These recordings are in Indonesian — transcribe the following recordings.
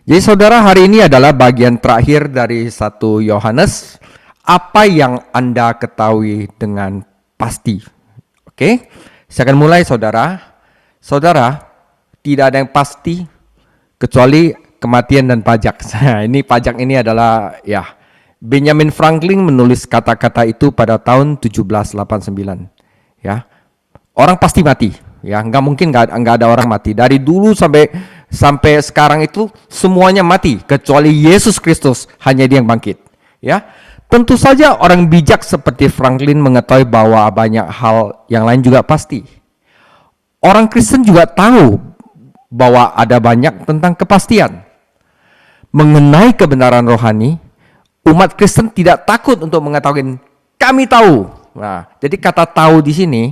Jadi saudara, hari ini adalah bagian terakhir dari 1 Yohanes. Apa yang Anda ketahui dengan pasti? Oke, saya akan mulai saudara. Saudara, tidak ada yang pasti kecuali kematian dan pajak. Ini pajak ini adalah Benjamin Franklin menulis kata-kata itu pada tahun 1789. Ya, orang pasti mati. Ya, nggak mungkin nggak ada orang mati. Dari dulu sampai sekarang itu semuanya mati kecuali Yesus Kristus, hanya Dia yang bangkit. Ya, tentu saja orang bijak seperti Franklin mengetahui bahwa banyak hal yang lain juga pasti. Orang Kristen juga tahu bahwa ada banyak tentang kepastian mengenai kebenaran rohani. Umat Kristen tidak takut untuk mengatakan kami tahu. Nah, jadi kata tahu di sini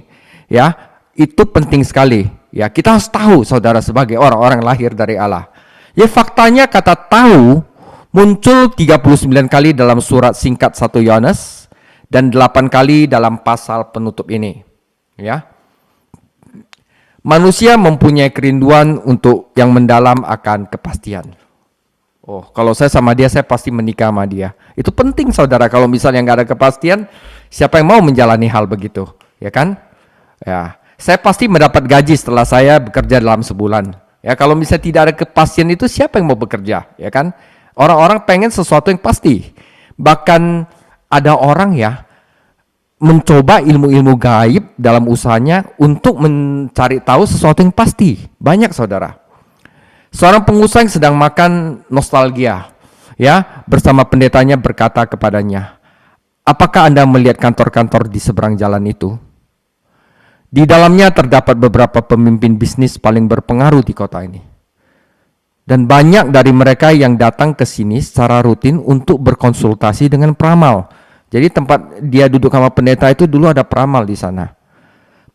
itu penting sekali. Ya, kita harus tahu saudara sebagai orang-orang lahir dari Allah. Ya, faktanya kata tahu muncul 39 kali dalam surat singkat 1 Yohanes dan 8 kali dalam pasal penutup ini. Ya. Manusia mempunyai kerinduan untuk yang mendalam akan kepastian. Oh, kalau saya sama dia, saya pasti menikah sama dia. Itu penting saudara, kalau misalnya nggak ada kepastian, siapa yang mau menjalani hal begitu? Ya kan? Ya, saya pasti mendapat gaji setelah saya bekerja dalam sebulan. Ya, kalau misalnya tidak ada kepastian itu, siapa yang mau bekerja? Ya kan? Orang-orang pengen sesuatu yang pasti. Bahkan ada orang mencoba ilmu-ilmu gaib dalam usahanya untuk mencari tahu sesuatu yang pasti. Banyak saudara. Seorang pengusaha yang sedang makan nostalgia, bersama pendetanya berkata kepadanya, apakah Anda melihat kantor-kantor di seberang jalan itu? Di dalamnya terdapat beberapa pemimpin bisnis paling berpengaruh di kota ini. Dan banyak dari mereka yang datang ke sini secara rutin untuk berkonsultasi dengan peramal. Jadi tempat dia duduk sama pendeta itu dulu ada peramal di sana.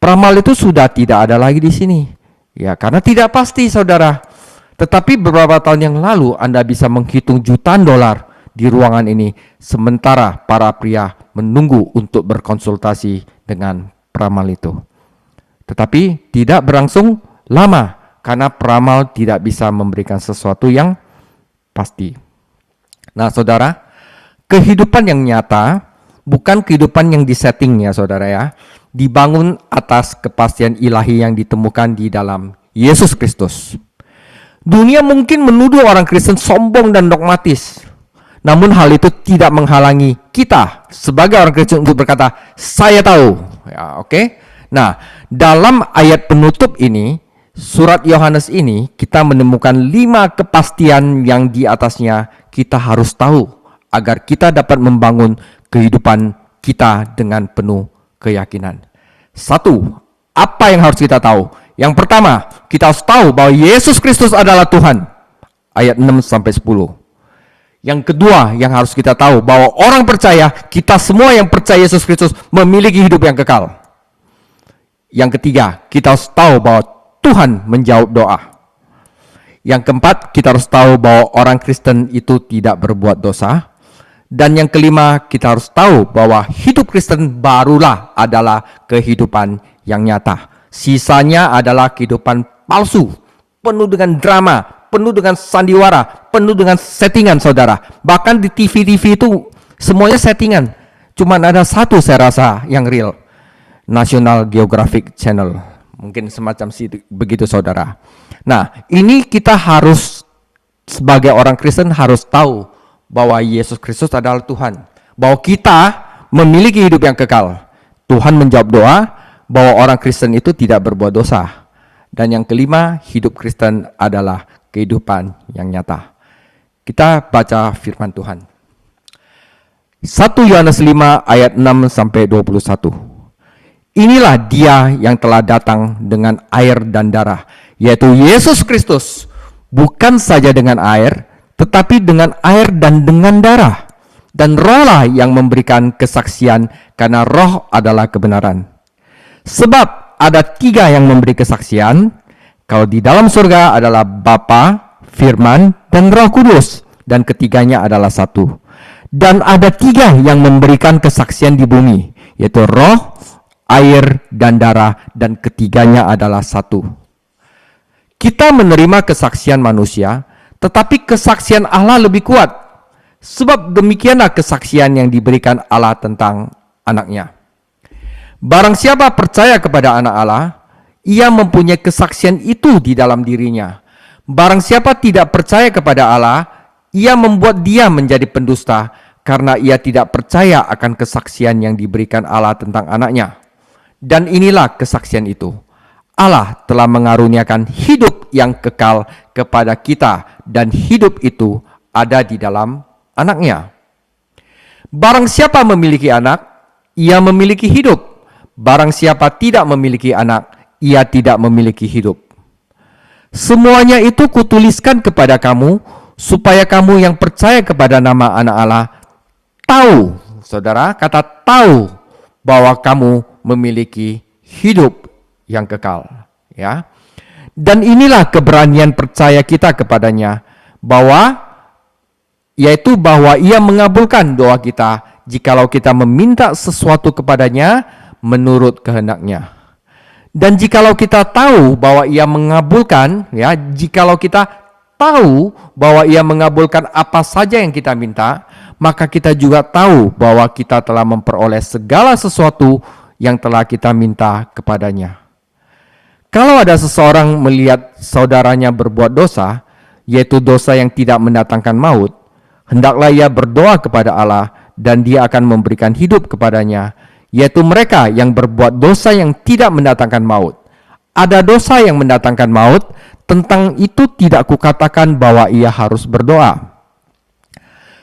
Peramal itu sudah tidak ada lagi di sini. Ya, karena tidak pasti saudara. Tetapi beberapa tahun yang lalu Anda bisa menghitung jutaan dolar di ruangan ini, sementara para pria menunggu untuk berkonsultasi dengan peramal itu. Tetapi tidak berlangsung lama karena peramal tidak bisa memberikan sesuatu yang pasti. Nah saudara, kehidupan yang nyata bukan kehidupan yang disetting ya saudara dibangun atas kepastian ilahi yang ditemukan di dalam Yesus Kristus. Dunia mungkin menuduh orang Kristen sombong dan dogmatis. Namun hal itu tidak menghalangi kita sebagai orang Kristen untuk berkata, saya tahu. Ya, oke. Nah, dalam ayat penutup ini, surat Yohanes ini, kita menemukan 5 kepastian yang di atasnya kita harus tahu agar kita dapat membangun kehidupan kita dengan penuh keyakinan. 1. Apa yang harus kita tahu? Yang pertama, kita harus tahu bahwa Yesus Kristus adalah Tuhan. Ayat 6-10. Yang kedua, yang harus kita tahu bahwa orang percaya, kita semua yang percaya Yesus Kristus memiliki hidup yang kekal. Yang ketiga, kita harus tahu bahwa Tuhan menjawab doa. Yang keempat, kita harus tahu bahwa orang Kristen itu tidak berbuat dosa. Dan yang kelima, kita harus tahu bahwa hidup Kristen barulah adalah kehidupan yang nyata. Sisanya adalah kehidupan palsu, penuh dengan drama, penuh dengan sandiwara, penuh dengan settingan saudara. Bahkan di TV-TV itu semuanya settingan. Cuman ada satu saya rasa yang real, National Geographic Channel. Mungkin semacam begitu saudara. Nah, ini kita harus sebagai orang Kristen harus tahu bahwa Yesus Kristus adalah Tuhan. Bahwa kita memiliki hidup yang kekal. Tuhan menjawab doa bahwa orang Kristen itu tidak berbuat dosa. Dan yang kelima, hidup Kristen adalah kehidupan yang nyata. Kita baca firman Tuhan. 1 Yohanes 5 ayat 6-21. Inilah dia yang telah datang dengan air dan darah, yaitu Yesus Kristus, bukan saja dengan air, tetapi dengan air dan dengan darah. Dan rohlah yang memberikan kesaksian, karena roh adalah kebenaran. Sebab ada 3 yang memberi kesaksian, kalau di dalam surga adalah Bapa, Firman, dan Roh Kudus, dan ketiganya adalah satu. Dan ada 3 yang memberikan kesaksian di bumi, yaitu roh, air, dan darah, dan ketiganya adalah satu. Kita menerima kesaksian manusia, tetapi kesaksian Allah lebih kuat. Sebab demikianlah kesaksian yang diberikan Allah tentang anaknya. Barang siapa percaya kepada anak Allah, ia mempunyai kesaksian itu di dalam dirinya. Barang siapa tidak percaya kepada Allah, ia membuat dia menjadi pendusta, karena ia tidak percaya akan kesaksian yang diberikan Allah tentang anaknya. Dan inilah kesaksian itu. Allah telah mengaruniakan hidup yang kekal kepada kita, dan hidup itu ada di dalam anaknya. Barang siapa memiliki anak, ia memiliki hidup. Barang siapa tidak memiliki anak, ia tidak memiliki hidup. Semuanya itu kutuliskan kepada kamu, supaya kamu yang percaya kepada nama anak Allah tahu, saudara, kata tahu, bahwa kamu memiliki hidup yang kekal. Ya. Dan inilah keberanian percaya kita kepadanya, yaitu bahwa ia mengabulkan doa kita, jikalau kita meminta sesuatu kepadanya menurut kehendaknya. Dan jikalau kita tahu bahwa ia mengabulkan, jikalau kita tahu bahwa ia mengabulkan apa saja yang kita minta, maka kita juga tahu bahwa kita telah memperoleh segala sesuatu yang telah kita minta kepadanya. Kalau ada seseorang melihat saudaranya berbuat dosa, yaitu dosa yang tidak mendatangkan maut, hendaklah ia berdoa kepada Allah, dan dia akan memberikan hidup kepadanya, yaitu mereka yang berbuat dosa yang tidak mendatangkan maut. Ada dosa yang mendatangkan maut, tentang itu tidak kukatakan bahwa ia harus berdoa.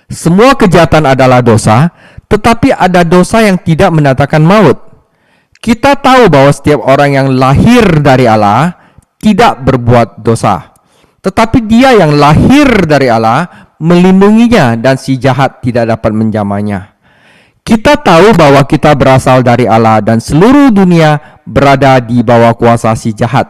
Semua kejahatan adalah dosa, tetapi ada dosa yang tidak mendatangkan maut. Kita tahu bahwa setiap orang yang lahir dari Allah tidak berbuat dosa, tetapi dia yang lahir dari Allah melindunginya, dan si jahat tidak dapat menjamahnya. Kita tahu bahwa kita berasal dari Allah, dan seluruh dunia berada di bawah kuasa si jahat.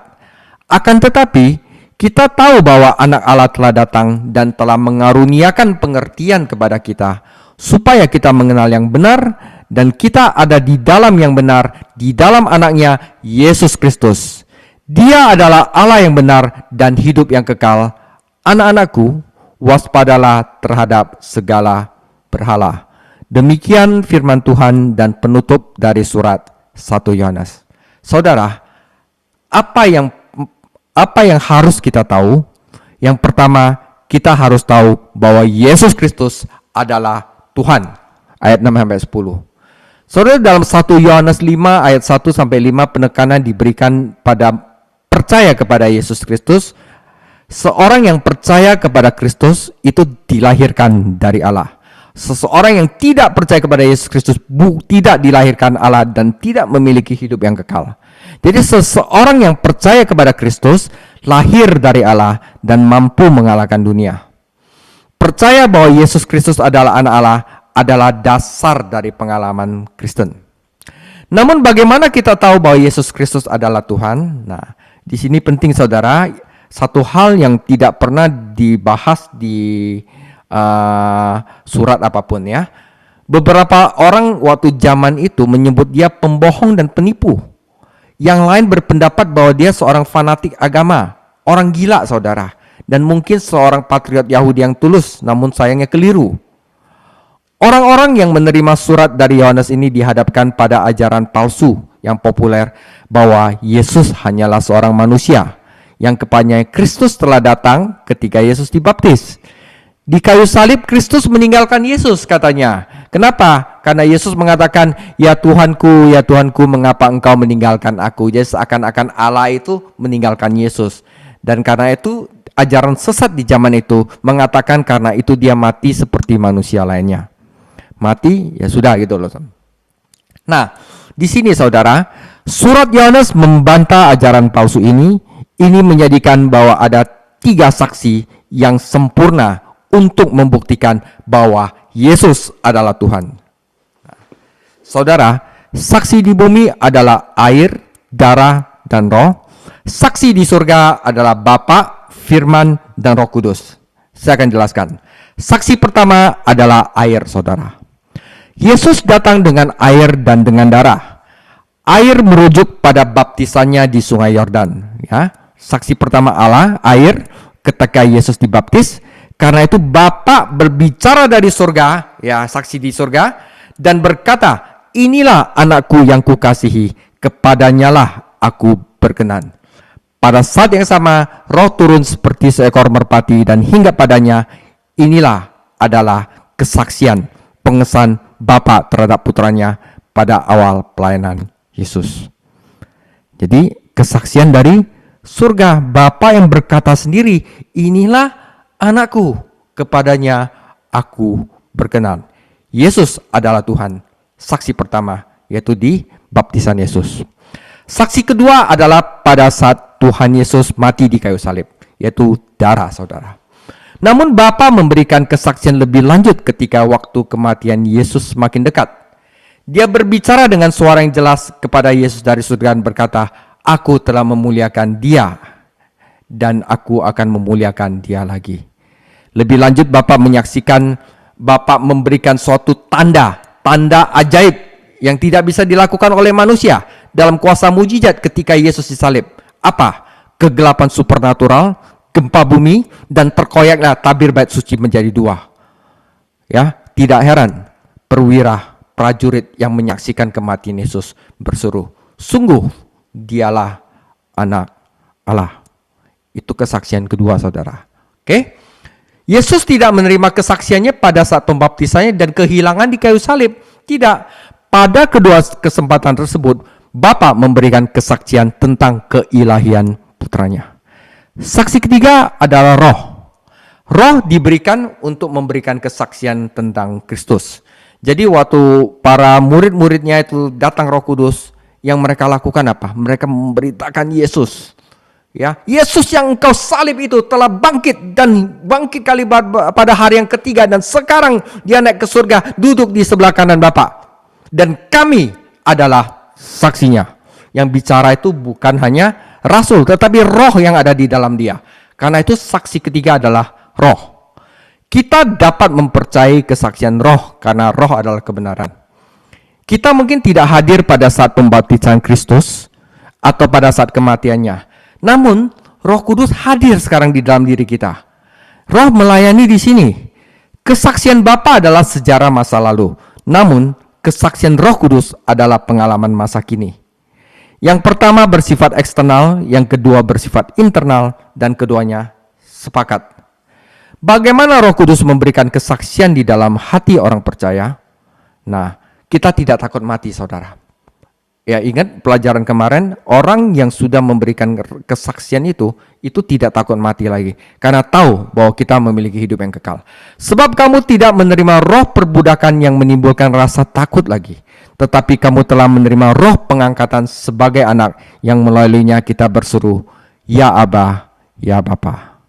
Akan tetapi, kita tahu bahwa anak Allah telah datang dan telah mengaruniakan pengertian kepada kita, supaya kita mengenal yang benar, dan kita ada di dalam yang benar, di dalam anaknya, Yesus Kristus. Dia adalah Allah yang benar dan hidup yang kekal. Anak-anakku, waspadalah terhadap segala berhala. Demikian firman Tuhan dan penutup dari surat 1 Yohanes. Saudara, apa yang harus kita tahu? Yang pertama, kita harus tahu bahwa Yesus Kristus adalah Tuhan. Ayat 6-10. Saudara, dalam 1 Yohanes 5 ayat 1-5 penekanan diberikan pada percaya kepada Yesus Kristus. Seorang yang percaya kepada Kristus itu dilahirkan dari Allah. Seseorang yang tidak percaya kepada Yesus Kristus tidak dilahirkan Allah dan tidak memiliki hidup yang kekal. Jadi seseorang yang percaya kepada Kristus lahir dari Allah dan mampu mengalahkan dunia. Percaya bahwa Yesus Kristus adalah anak Allah adalah dasar dari pengalaman Kristen. Namun bagaimana kita tahu bahwa Yesus Kristus adalah Tuhan? Nah, di sini penting saudara, satu hal yang tidak pernah dibahas di surat apapun ya. Beberapa orang waktu zaman itu menyebut dia pembohong dan penipu. Yang lain berpendapat bahwa dia seorang fanatik agama, orang gila saudara, dan mungkin seorang patriot Yahudi yang tulus, namun sayangnya keliru. Orang-orang yang menerima surat dari Yohanes ini dihadapkan pada ajaran palsu yang populer bahwa Yesus hanyalah seorang manusia yang kepadanya Kristus telah datang ketika Yesus dibaptis. Di kayu salib Kristus meninggalkan Yesus katanya. Kenapa? Karena Yesus mengatakan, ya Tuhanku, mengapa engkau meninggalkan aku? Jadi seakan-akan Allah itu meninggalkan Yesus. Dan karena itu ajaran sesat di zaman itu mengatakan karena itu dia mati seperti manusia lainnya. Mati ya sudah gitu loh. Nah, di sini saudara, surat Yohanes membantah ajaran palsu ini. Ini menjadikan bahwa ada 3 saksi yang sempurna untuk membuktikan bahwa Yesus adalah Tuhan. Nah, saudara, saksi di bumi adalah air, darah, dan roh. Saksi di surga adalah Bapa, Firman, dan Roh Kudus. Saya akan jelaskan. Saksi pertama adalah air, saudara. Yesus datang dengan air dan dengan darah. Air merujuk pada baptisannya di Sungai Yordan. Ya, saksi pertama Allah, air. ketika Yesus dibaptis. Karena itu Bapa berbicara dari surga, ya saksi di surga, dan berkata, inilah anakku yang kukasihi, kepadanyalah aku berkenan. Pada saat yang sama, roh turun seperti seekor merpati dan hinggap padanya. Inilah adalah kesaksian pengesahan Bapa terhadap putranya pada awal pelayanan Yesus. Jadi kesaksian dari surga, Bapa yang berkata sendiri, inilah anakku, kepadanya aku berkenan. Yesus adalah Tuhan. Saksi pertama yaitu di baptisan Yesus. Saksi kedua adalah pada saat Tuhan Yesus mati di kayu salib, yaitu darah saudara. Namun Bapa memberikan kesaksian lebih lanjut ketika waktu kematian Yesus semakin dekat. Dia berbicara dengan suara yang jelas kepada Yesus dari surga dan berkata, aku telah memuliakan dia dan aku akan memuliakan dia lagi. Lebih lanjut Bapa menyaksikan, Bapa memberikan suatu tanda ajaib yang tidak bisa dilakukan oleh manusia dalam kuasa mujizat ketika Yesus disalib. Apa? Kegelapan supernatural, gempa bumi, dan terkoyaknya tabir bait suci menjadi dua. Ya, tidak heran perwira prajurit yang menyaksikan kematian Yesus berseru, sungguh dialah anak Allah. Itu kesaksian kedua saudara. Oke? Yesus tidak menerima kesaksiannya pada saat pembaptisannya dan kehilangan di kayu salib. Tidak. Pada kedua kesempatan tersebut, Bapa memberikan kesaksian tentang keilahian putranya. Saksi ketiga adalah roh. Roh diberikan untuk memberikan kesaksian tentang Kristus. Jadi waktu para murid-muridnya itu datang Roh Kudus, yang mereka lakukan apa? Mereka memberitakan Yesus. Ya, Yesus yang engkau salib itu telah bangkit dan bangkit kali pada hari yang ketiga dan sekarang dia naik ke surga, duduk di sebelah kanan Bapa. Dan kami adalah saksinya. Yang bicara itu bukan hanya rasul, tetapi roh yang ada di dalam dia. Karena itu saksi ketiga adalah roh. Kita dapat mempercayai kesaksian roh karena roh adalah kebenaran. Kita mungkin tidak hadir pada saat pembaptisan Kristus atau pada saat kematiannya. Namun Roh Kudus hadir sekarang di dalam diri kita. Roh melayani di sini. Kesaksian Bapa adalah sejarah masa lalu. Namun kesaksian Roh Kudus adalah pengalaman masa kini. Yang pertama bersifat eksternal, yang kedua bersifat internal, dan keduanya sepakat. Bagaimana Roh Kudus memberikan kesaksian di dalam hati orang percaya? Nah, kita tidak takut mati, saudara. Ya, ingat pelajaran kemarin, orang yang sudah memberikan kesaksian itu tidak takut mati lagi. Karena tahu bahwa kita memiliki hidup yang kekal. Sebab kamu tidak menerima roh perbudakan yang menimbulkan rasa takut lagi. Tetapi kamu telah menerima roh pengangkatan sebagai anak yang melaluinya kita berseru, ya Aba, ya Bapa.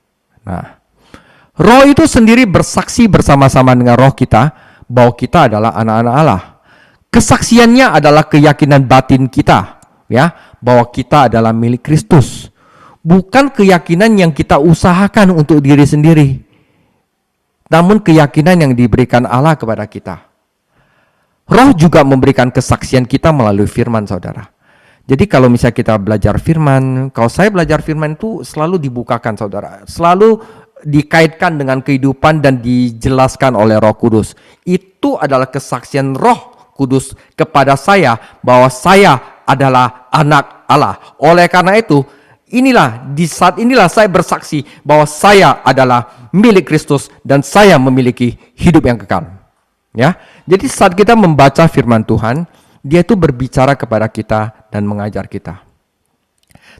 Nah, roh itu sendiri bersaksi bersama-sama dengan roh kita bahwa kita adalah anak-anak Allah. Kesaksiannya adalah keyakinan batin kita, ya, bahwa kita adalah milik Kristus. Bukan keyakinan yang kita usahakan untuk diri sendiri, namun keyakinan yang diberikan Allah kepada kita. Roh juga memberikan kesaksian kita melalui firman, saudara. Jadi kalau misalnya kita belajar firman, kalau saya belajar firman itu selalu dibukakan, saudara. Selalu dikaitkan dengan kehidupan dan dijelaskan oleh Roh Kudus. Itu adalah kesaksian Roh Kudus kepada saya bahwa saya adalah anak Allah. Oleh karena itu, di saat inilah saya bersaksi bahwa saya adalah milik Kristus dan saya memiliki hidup yang kekal. Ya, jadi saat kita membaca firman Tuhan, dia itu berbicara kepada kita dan mengajar kita.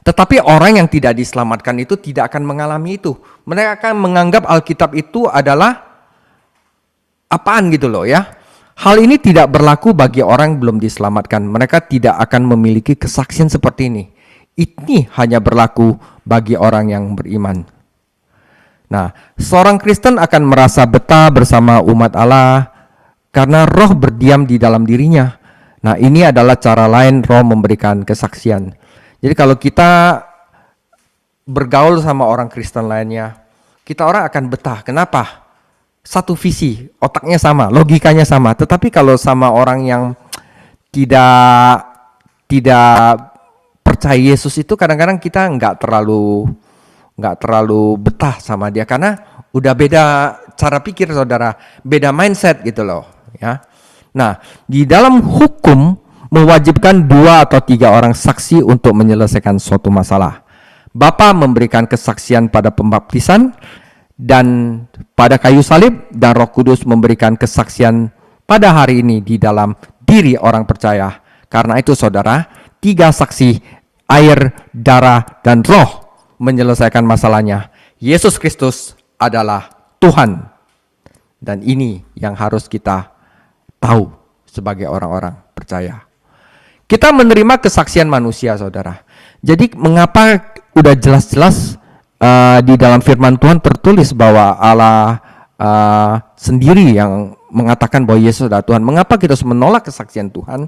Tetapi orang yang tidak diselamatkan itu tidak akan mengalami itu. Mereka akan menganggap Alkitab itu adalah apaan gitu loh ya. Hal ini tidak berlaku bagi orang yang belum diselamatkan. Mereka tidak akan memiliki kesaksian seperti ini. Ini hanya berlaku bagi orang yang beriman. Nah, seorang Kristen akan merasa betah bersama umat Allah karena roh berdiam di dalam dirinya. Nah, ini adalah cara lain roh memberikan kesaksian. Jadi kalau kita bergaul sama orang Kristen lainnya, kita orang akan betah. Kenapa? Satu visi, otaknya sama, logikanya sama. Tetapi kalau sama orang yang tidak percaya Yesus itu kadang-kadang kita nggak terlalu nggak terlalu betah sama dia karena udah beda cara pikir saudara, beda mindset gitu loh ya. Nah, di dalam hukum mewajibkan 2 atau 3 orang saksi untuk menyelesaikan suatu masalah. Bapa memberikan kesaksian pada pembaptisan dan pada kayu salib, dan Roh Kudus memberikan kesaksian pada hari ini di dalam diri orang percaya. Karena itu saudara, 3 saksi, air, darah, dan roh menyelesaikan masalahnya. Yesus Kristus adalah Tuhan. Dan ini yang harus kita tahu sebagai orang-orang percaya. Kita menerima kesaksian manusia, saudara. Jadi mengapa udah jelas-jelas di dalam firman Tuhan tertulis bahwa Allah sendiri yang mengatakan bahwa Yesus adalah Tuhan. Mengapa kita harus menolak kesaksian Tuhan?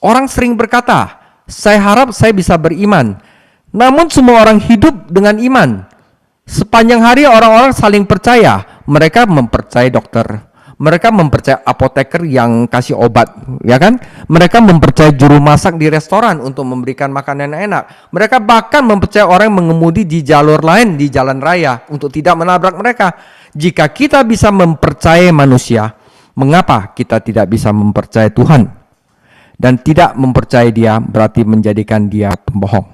Orang sering berkata, saya harap saya bisa beriman. Namun semua orang hidup dengan iman. Sepanjang hari orang-orang saling percaya. Mereka mempercayai dokter. Mereka mempercayai apoteker yang kasih obat, ya kan? Mereka mempercayai juru masak di restoran untuk memberikan makanan yang enak. Mereka bahkan mempercayai orang yang mengemudi di jalur lain di jalan raya untuk tidak menabrak mereka. Jika kita bisa mempercayai manusia, mengapa kita tidak bisa mempercayai Tuhan? Dan tidak mempercayai dia berarti menjadikan dia pembohong.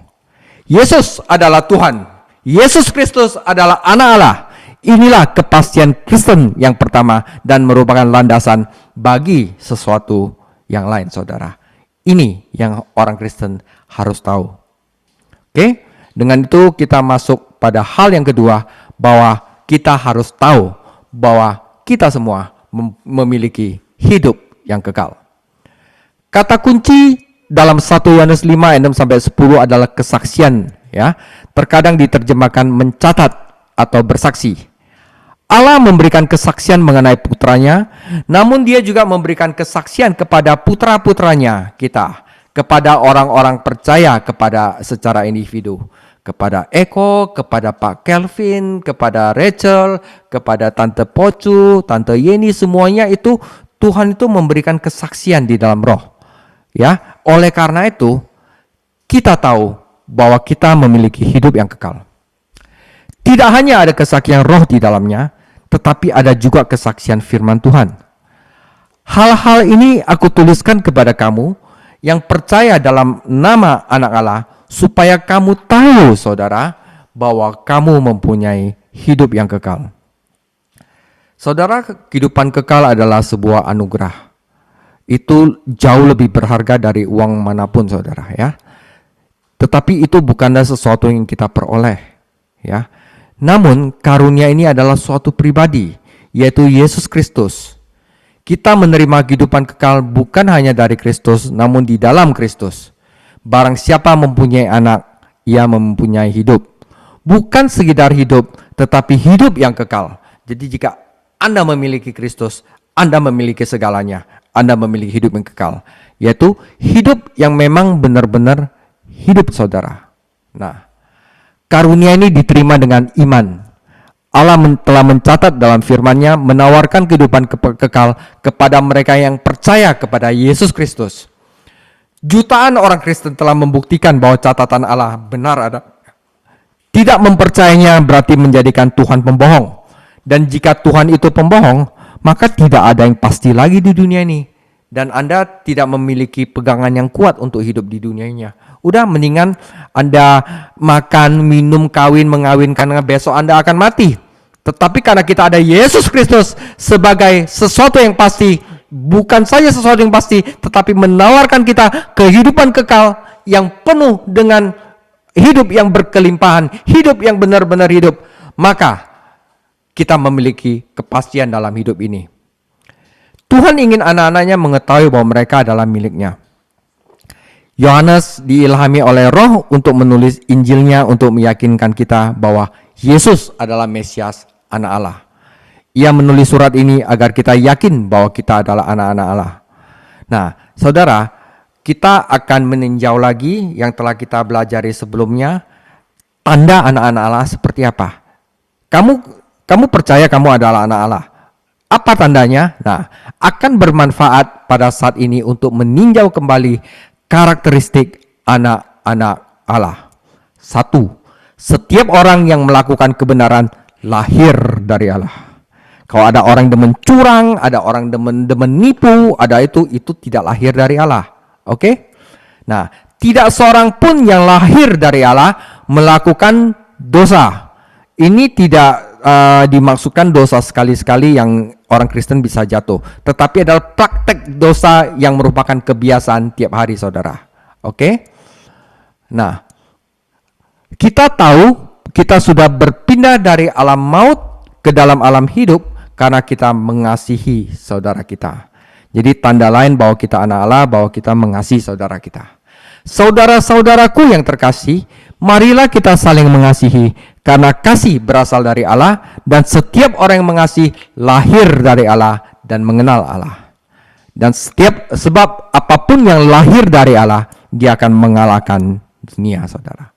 Yesus adalah Tuhan. Yesus Kristus adalah anak Allah. Inilah kepastian Kristen yang pertama dan merupakan landasan bagi sesuatu yang lain, saudara. Ini yang orang Kristen harus tahu. Oke, dengan itu kita masuk pada hal yang kedua, bahwa kita harus tahu bahwa kita semua memiliki hidup yang kekal. Kata kunci dalam 1 Yohanes 5 ayat 6 sampai 10 adalah kesaksian, ya. Terkadang diterjemahkan mencatat atau bersaksi. Allah memberikan kesaksian mengenai putranya, namun dia juga memberikan kesaksian kepada putra-putranya kita, kepada orang-orang percaya, kepada secara individu, kepada Eko, kepada Pak Kelvin, kepada Rachel, kepada Tante Pocu, Tante Yeni, semuanya itu Tuhan itu memberikan kesaksian di dalam roh. Ya, oleh karena itu kita tahu bahwa kita memiliki hidup yang kekal. Tidak hanya ada kesaksian roh di dalamnya, tetapi ada juga kesaksian firman Tuhan. Hal-hal ini aku tuliskan kepada kamu yang percaya dalam nama anak Allah, supaya kamu tahu, saudara, bahwa kamu mempunyai hidup yang kekal. Saudara, kehidupan kekal adalah sebuah anugerah. Itu jauh lebih berharga dari uang manapun, saudara, ya. Tetapi itu bukanlah sesuatu yang kita peroleh, ya. Namun karunia ini adalah suatu pribadi, yaitu Yesus Kristus. Kita menerima kehidupan kekal bukan hanya dari Kristus, namun di dalam Kristus. Barang siapa mempunyai anak, ia mempunyai hidup. Bukan sekedar hidup, tetapi hidup yang kekal. Jadi jika Anda memiliki Kristus, Anda memiliki segalanya. Anda memiliki hidup yang kekal, yaitu hidup yang memang benar-benar hidup, saudara. Nah, karunia ini diterima dengan iman. Allah telah mencatat dalam firman-Nya menawarkan kehidupan kekal kepada mereka yang percaya kepada Yesus Kristus. Jutaan orang Kristen telah membuktikan bahwa catatan Allah benar ada. Tidak mempercayainya berarti menjadikan Tuhan pembohong. Dan jika Tuhan itu pembohong, maka tidak ada yang pasti lagi di dunia ini. Dan Anda tidak memiliki pegangan yang kuat untuk hidup di dunianya. Udah, mendingan Anda makan, minum, kawin, mengawinkan, karena besok Anda akan mati. Tetapi karena kita ada Yesus Kristus sebagai sesuatu yang pasti, bukan saja sesuatu yang pasti, tetapi menawarkan kita kehidupan kekal yang penuh dengan hidup yang berkelimpahan, hidup yang benar-benar hidup, maka kita memiliki kepastian dalam hidup ini. Tuhan ingin anak-anaknya mengetahui bahwa mereka adalah miliknya. Yohanes diilhami oleh Roh untuk menulis Injilnya untuk meyakinkan kita bahwa Yesus adalah Mesias, anak Allah. Ia menulis surat ini agar kita yakin bahwa kita adalah anak-anak Allah. Nah, saudara, kita akan meninjau lagi yang telah kita pelajari sebelumnya, tanda anak-anak Allah seperti apa. Kamu percaya kamu adalah anak Allah. Apa tandanya? Nah, akan bermanfaat pada saat ini untuk meninjau kembali karakteristik anak-anak Allah. 1. Setiap orang yang melakukan kebenaran lahir dari Allah. Kalau ada orang demen curang, ada orang demen nipu, ada itu tidak lahir dari Allah. Oke? Nah, tidak seorang pun yang lahir dari Allah melakukan dosa. Ini tidak dimaksudkan dosa sekali-sekali yang orang Kristen bisa jatuh, tetapi adalah praktek dosa yang merupakan kebiasaan tiap hari, saudara. Oke? Nah, kita tahu kita sudah berpindah dari alam maut ke dalam alam hidup karena kita mengasihi saudara kita. Jadi tanda lain bahwa kita anak Allah, bahwa kita mengasihi saudara kita. Saudara-saudaraku yang terkasih, marilah kita saling mengasihi, karena kasih berasal dari Allah, dan setiap orang yang mengasihi lahir dari Allah dan mengenal Allah. Dan sebab apapun yang lahir dari Allah, dia akan mengalahkan dunia, saudara.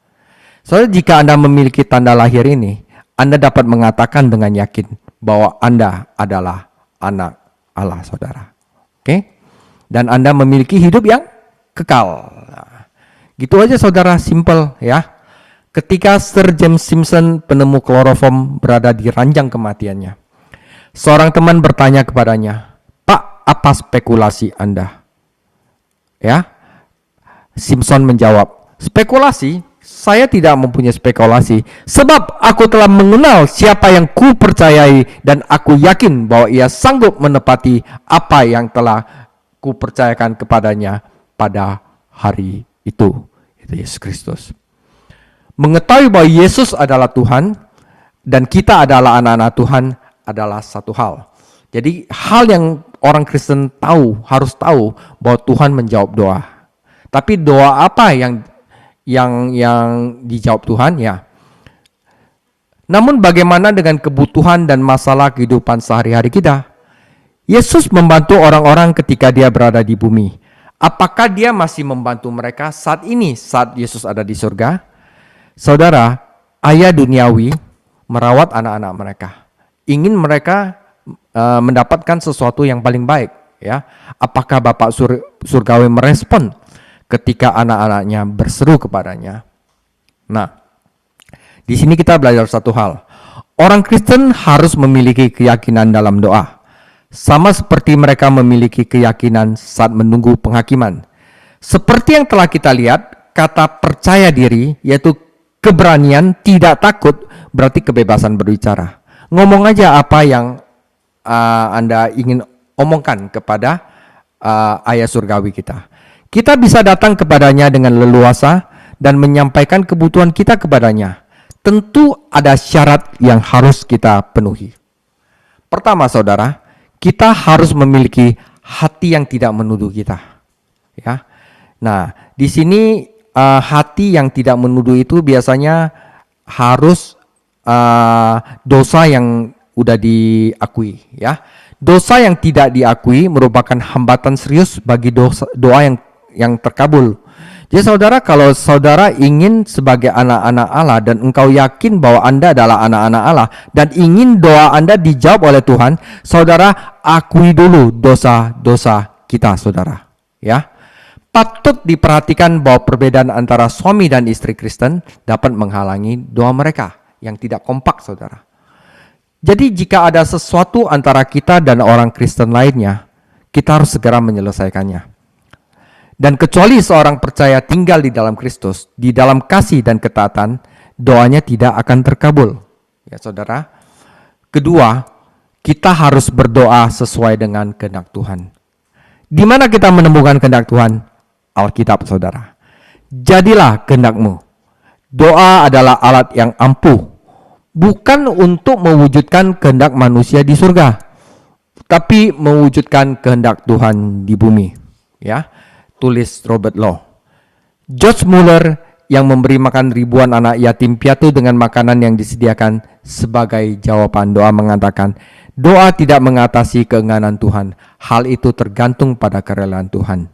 Soalnya jika Anda memiliki tanda lahir ini, Anda dapat mengatakan dengan yakin bahwa Anda adalah anak Allah, saudara. Oke? Dan Anda memiliki hidup yang kekal. Nah, gitu aja, saudara, simple ya. Ketika Sir James Simpson, penemu kloroform, berada di ranjang kematiannya, seorang teman bertanya kepadanya, "Pak, apa spekulasi Anda?" Ya, Simpson menjawab, "Spekulasi? Saya tidak mempunyai spekulasi, sebab aku telah mengenal siapa yang ku percayai, dan aku yakin bahwa ia sanggup menepati apa yang telah ku percayakan kepadanya pada hari itu." Itu Yesus Kristus. Mengetahui bahwa Yesus adalah Tuhan dan kita adalah anak-anak Tuhan adalah satu hal. Jadi hal yang orang Kristen harus tahu bahwa Tuhan menjawab doa. Tapi doa apa yang dijawab Tuhan ya? Namun bagaimana dengan kebutuhan dan masalah kehidupan sehari-hari kita? Yesus membantu orang-orang ketika dia berada di bumi. Apakah dia masih membantu mereka saat ini, saat Yesus ada di surga? Saudara, ayah duniawi merawat anak-anak mereka. Ingin mereka mendapatkan sesuatu yang paling baik. Ya, apakah Bapak surgawi merespon ketika anak-anaknya berseru kepadanya? Nah, di sini kita belajar satu hal. Orang Kristen harus memiliki keyakinan dalam doa, sama seperti mereka memiliki keyakinan saat menunggu penghakiman. Seperti yang telah kita lihat, kata percaya diri, yaitu keberanian, tidak takut, berarti kebebasan berbicara. Ngomong aja apa yang Anda ingin omongkan kepada ayah surgawi kita. Kita bisa datang kepadanya dengan leluasa dan menyampaikan kebutuhan kita kepadanya. Tentu ada syarat yang harus kita penuhi. Pertama, saudara, kita harus memiliki hati yang tidak menuduh kita. Ya. Nah, di sini hati yang tidak menuduh itu biasanya harus dosa yang udah diakui, ya. Dosa yang tidak diakui merupakan hambatan serius bagi doa yang terkabul. Jadi saudara, kalau saudara ingin sebagai anak-anak Allah dan engkau yakin bahwa Anda adalah anak-anak Allah dan ingin doa Anda dijawab oleh Tuhan, saudara akui dulu dosa-dosa kita, saudara. Ya, patut diperhatikan bahwa perbedaan antara suami dan istri Kristen dapat menghalangi doa mereka yang tidak kompak, saudara. Jadi jika ada sesuatu antara kita dan orang Kristen lainnya, kita harus segera menyelesaikannya. Dan kecuali seorang percaya tinggal di dalam Kristus, di dalam kasih dan ketaatan, doanya tidak akan terkabul. Ya, saudara. Kedua, kita harus berdoa sesuai dengan kehendak Tuhan. Di mana kita menemukan kehendak Tuhan? Alkitab, saudara. Jadilah kehendakmu. Doa adalah alat yang ampuh, bukan untuk mewujudkan kehendak manusia di surga, tapi mewujudkan kehendak Tuhan di bumi. Ya. Tulis Robert Law. George Muller yang memberi makan ribuan anak yatim piatu dengan makanan yang disediakan sebagai jawaban doa mengatakan, doa tidak mengatasi keengganan Tuhan. Hal itu tergantung pada kerelaan Tuhan.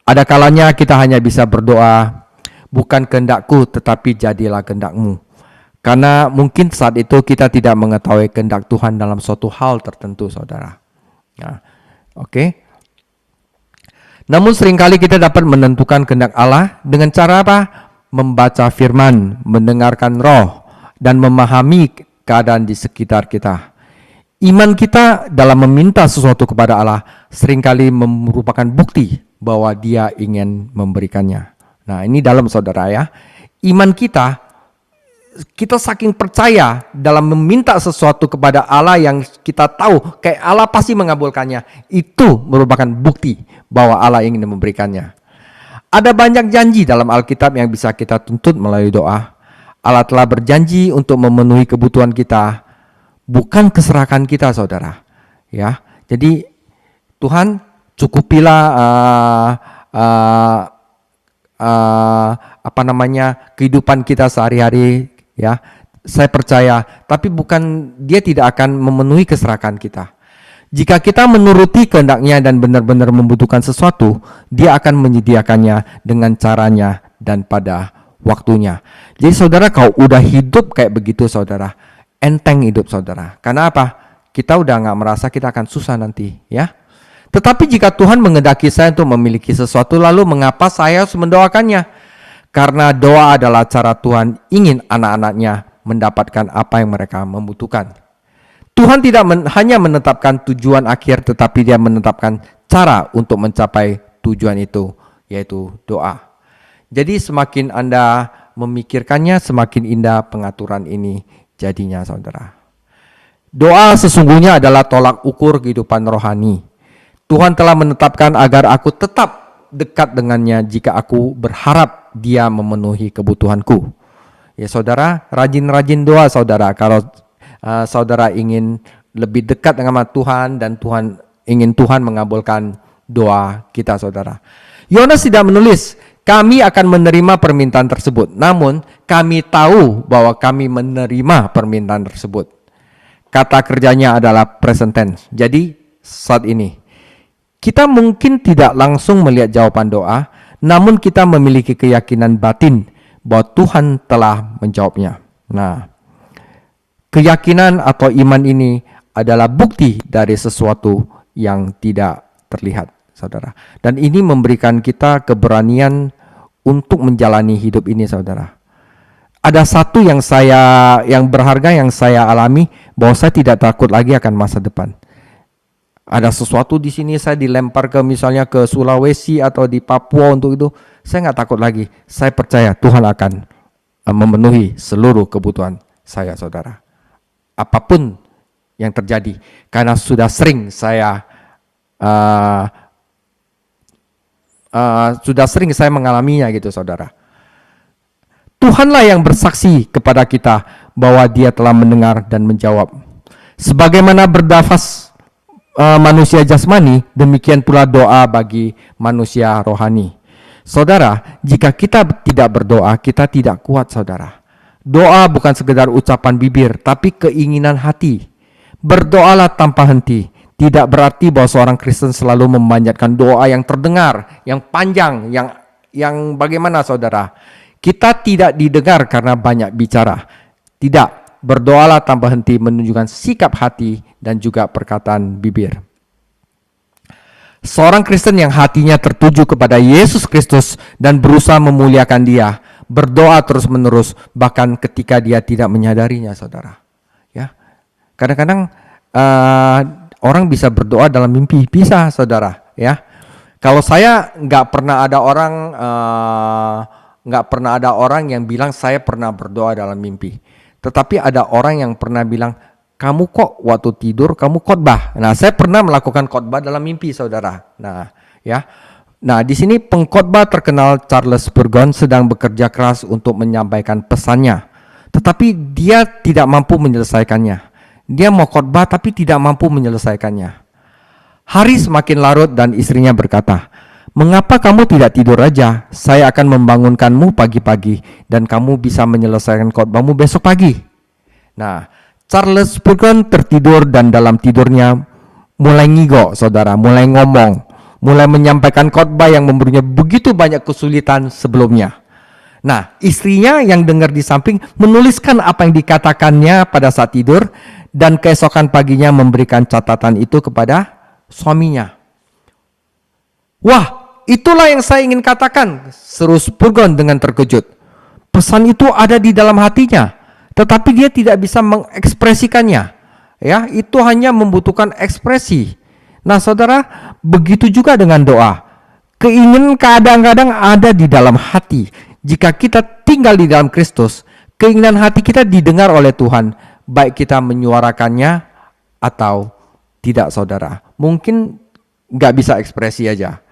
Ada kalanya kita hanya bisa berdoa, bukan kehendakku tetapi jadilah kehendakmu. Karena mungkin saat itu kita tidak mengetahui kehendak Tuhan dalam suatu hal tertentu, saudara. Nah, oke. Namun seringkali kita dapat menentukan kehendak Allah dengan cara apa? membaca firman, mendengarkan roh, dan memahami keadaan di sekitar kita. Iman kita dalam meminta sesuatu kepada Allah seringkali merupakan bukti bahwa Dia ingin memberikannya. Nah, ini dalam saudara ya. Iman kita saking percaya dalam meminta sesuatu kepada Allah yang kita tahu kayak Allah pasti mengabulkannya. Itu merupakan bukti bahwa Allah ingin memberikannya. Ada banyak janji dalam Alkitab yang bisa kita tuntut melalui doa. Allah telah berjanji untuk memenuhi kebutuhan kita, bukan keserakan kita, saudara. Ya, jadi Tuhan cukupilah kehidupan kita sehari-hari. Ya, saya percaya. Tapi bukan, Dia tidak akan memenuhi keserakan kita. Jika kita menuruti kehendak-Nya dan benar-benar membutuhkan sesuatu, Dia akan menyediakannya dengan caranya dan pada waktunya. Jadi saudara, kalau udah hidup kayak begitu saudara, enteng hidup saudara. Karena apa? Kita udah gak merasa kita akan susah nanti, ya. Tetapi jika Tuhan menghendaki saya untuk memiliki sesuatu, lalu mengapa saya harus mendoakannya? Karena doa adalah cara Tuhan ingin anak-anaknya mendapatkan apa yang mereka membutuhkan. Tuhan tidak hanya menetapkan tujuan akhir, tetapi Dia menetapkan cara untuk mencapai tujuan itu, yaitu doa. Jadi semakin Anda memikirkannya, semakin indah pengaturan ini jadinya saudara. Doa sesungguhnya adalah tolak ukur kehidupan rohani. Tuhan telah menetapkan agar aku tetap dekat dengannya jika aku berharap Dia memenuhi kebutuhanku. Ya saudara, rajin-rajin doa saudara. Kalau saudara ingin lebih dekat dengan Tuhan dan ingin Tuhan mengabulkan doa kita saudara. Yohanes tidak menulis, kami akan menerima permintaan tersebut. Namun kami tahu bahwa kami menerima permintaan tersebut. Kata kerjanya adalah present tense. Jadi saat ini. Kita mungkin tidak langsung melihat jawaban doa, namun kita memiliki keyakinan batin bahwa Tuhan telah menjawabnya. Nah, keyakinan atau iman ini adalah bukti dari sesuatu yang tidak terlihat, saudara. Dan ini memberikan kita keberanian untuk menjalani hidup ini, saudara. Ada satu yang berharga yang saya alami, bahwa saya tidak takut lagi akan masa depan. Ada sesuatu di sini saya dilempar misalnya ke Sulawesi atau di Papua untuk itu, saya nggak takut lagi. Saya percaya Tuhan akan memenuhi seluruh kebutuhan saya, saudara. Apapun yang terjadi, karena sudah sering saya mengalaminya gitu, saudara. Tuhanlah yang bersaksi kepada kita bahwa Dia telah mendengar dan menjawab. Sebagaimana bernafas manusia jasmani, demikian pula doa bagi manusia rohani. Saudara, jika kita tidak berdoa, kita tidak kuat, saudara. Doa bukan sekedar ucapan bibir, tapi keinginan hati. Berdoalah tanpa henti. Tidak berarti bahwa seorang Kristen selalu memanjatkan doa yang terdengar, yang panjang, yang bagaimana, saudara? Kita tidak didengar karena banyak bicara. Tidak. Berdoalah tanpa henti menunjukkan sikap hati dan juga perkataan bibir. Seorang Kristen yang hatinya tertuju kepada Yesus Kristus dan berusaha memuliakan Dia, berdoa terus-menerus bahkan ketika dia tidak menyadarinya, saudara. Ya, kadang-kadang orang bisa berdoa dalam mimpi, bisa, saudara. Ya, kalau saya nggak pernah ada orang yang bilang saya pernah berdoa dalam mimpi. Tetapi ada orang yang pernah bilang, kamu kok waktu tidur kamu khotbah. Nah, saya pernah melakukan khotbah dalam mimpi, saudara. Nah, ya. Nah, di sini pengkhotbah terkenal Charles Spurgeon sedang bekerja keras untuk menyampaikan pesannya. Tetapi dia tidak mampu menyelesaikannya. Dia mau khotbah tapi tidak mampu menyelesaikannya. Hari semakin larut dan istrinya berkata, "Mengapa kamu tidak tidur aja? Saya akan membangunkanmu pagi-pagi dan kamu bisa menyelesaikan khotbahmu besok pagi." Nah, Charles Spurgeon tertidur dan dalam tidurnya mulai ngigo, saudara, mulai ngomong, mulai menyampaikan khotbah yang memberinya begitu banyak kesulitan sebelumnya. Nah, istrinya yang dengar di samping menuliskan apa yang dikatakannya pada saat tidur dan keesokan paginya memberikan catatan itu kepada suaminya. "Wah, itulah yang saya ingin katakan," seru Spurgeon dengan terkejut. Pesan itu ada di dalam hatinya, tetapi dia tidak bisa mengekspresikannya. Ya, itu hanya membutuhkan ekspresi. Nah, saudara, begitu juga dengan doa. Keinginan kadang-kadang ada di dalam hati. Jika kita tinggal di dalam Kristus, keinginan hati kita didengar oleh Tuhan, baik kita menyuarakannya atau tidak, saudara. Mungkin nggak bisa ekspresi aja.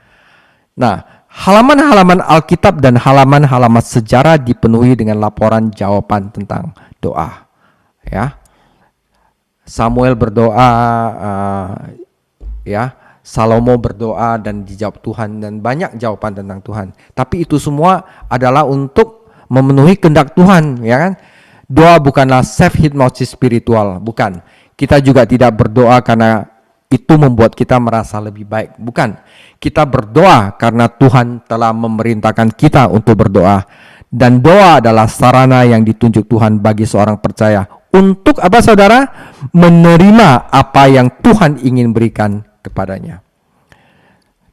Nah, halaman-halaman Alkitab dan halaman-halaman sejarah dipenuhi dengan laporan jawaban tentang doa. Ya, Samuel berdoa, Salomo berdoa dan dijawab Tuhan, dan banyak jawaban tentang Tuhan. Tapi itu semua adalah untuk memenuhi kehendak Tuhan, ya kan? Doa bukanlah self hypnosis spiritual, bukan. Kita juga tidak berdoa karena itu membuat kita merasa lebih baik, bukan. Kita berdoa karena Tuhan telah memerintahkan kita untuk berdoa, dan doa adalah sarana yang ditunjuk Tuhan bagi seorang percaya untuk apa, saudara? Menerima apa yang Tuhan ingin berikan kepadanya.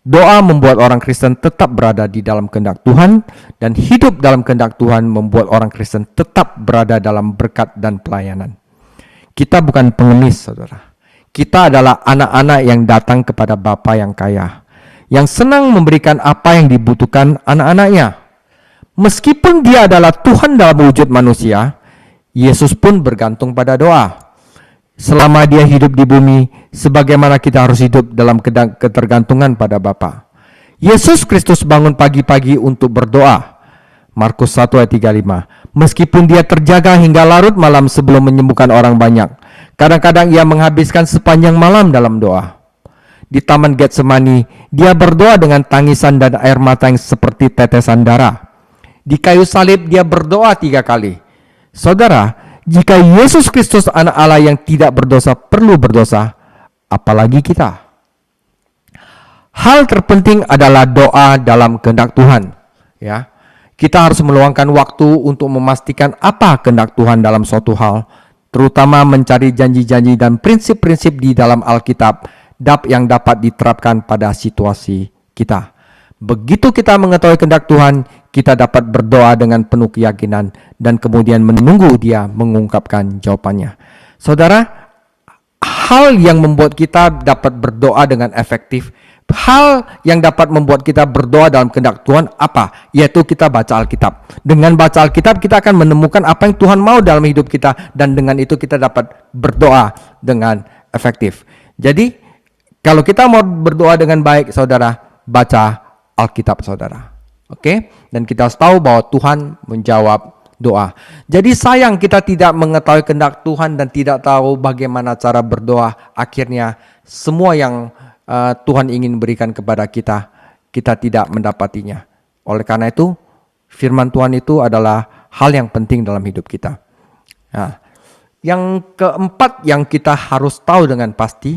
Doa membuat orang Kristen tetap berada di dalam kehendak Tuhan, dan hidup dalam kehendak Tuhan membuat orang Kristen tetap berada dalam berkat dan pelayanan. Kita bukan pengemis, saudara. Kita adalah anak-anak yang datang kepada Bapa yang kaya, yang senang memberikan apa yang dibutuhkan anak-anaknya. Meskipun dia adalah Tuhan dalam wujud manusia, Yesus pun bergantung pada doa. Selama dia hidup di bumi, sebagaimana kita harus hidup dalam ketergantungan pada Bapa. Yesus Kristus bangun pagi-pagi untuk berdoa. Markus 1 ayat 35. Meskipun dia terjaga hingga larut malam sebelum menyembuhkan orang banyak, kadang-kadang ia menghabiskan sepanjang malam dalam doa. Di Taman Getsemani, dia berdoa dengan tangisan dan air mata yang seperti tetesan darah. Di kayu salib dia berdoa 3 kali. Saudara, jika Yesus Kristus anak Allah yang tidak berdosa perlu berdosa, apalagi kita. Hal terpenting adalah doa dalam kehendak Tuhan. Ya, kita harus meluangkan waktu untuk memastikan apa kehendak Tuhan dalam suatu hal, terutama mencari janji-janji dan prinsip-prinsip di dalam Alkitab yang dapat diterapkan pada situasi kita. Begitu kita mengetahui kehendak Tuhan, kita dapat berdoa dengan penuh keyakinan dan kemudian menunggu Dia mengungkapkan jawabannya. Saudara, hal yang membuat kita dapat berdoa dengan efektif, hal yang dapat membuat kita berdoa dalam kehendak Tuhan apa? Yaitu kita baca Alkitab. Dengan baca Alkitab kita akan menemukan apa yang Tuhan mau dalam hidup kita, dan dengan itu kita dapat berdoa dengan efektif. Jadi, kalau kita mau berdoa dengan baik, saudara, baca Alkitab, saudara. Oke? Dan kita harus tahu bahwa Tuhan menjawab doa. Jadi sayang kita tidak mengetahui kehendak Tuhan dan tidak tahu bagaimana cara berdoa. Akhirnya semua yang Tuhan ingin berikan kepada kita, kita tidak mendapatinya. Oleh karena itu, firman Tuhan itu adalah hal yang penting dalam hidup kita. Nah, yang keempat yang kita harus tahu dengan pasti,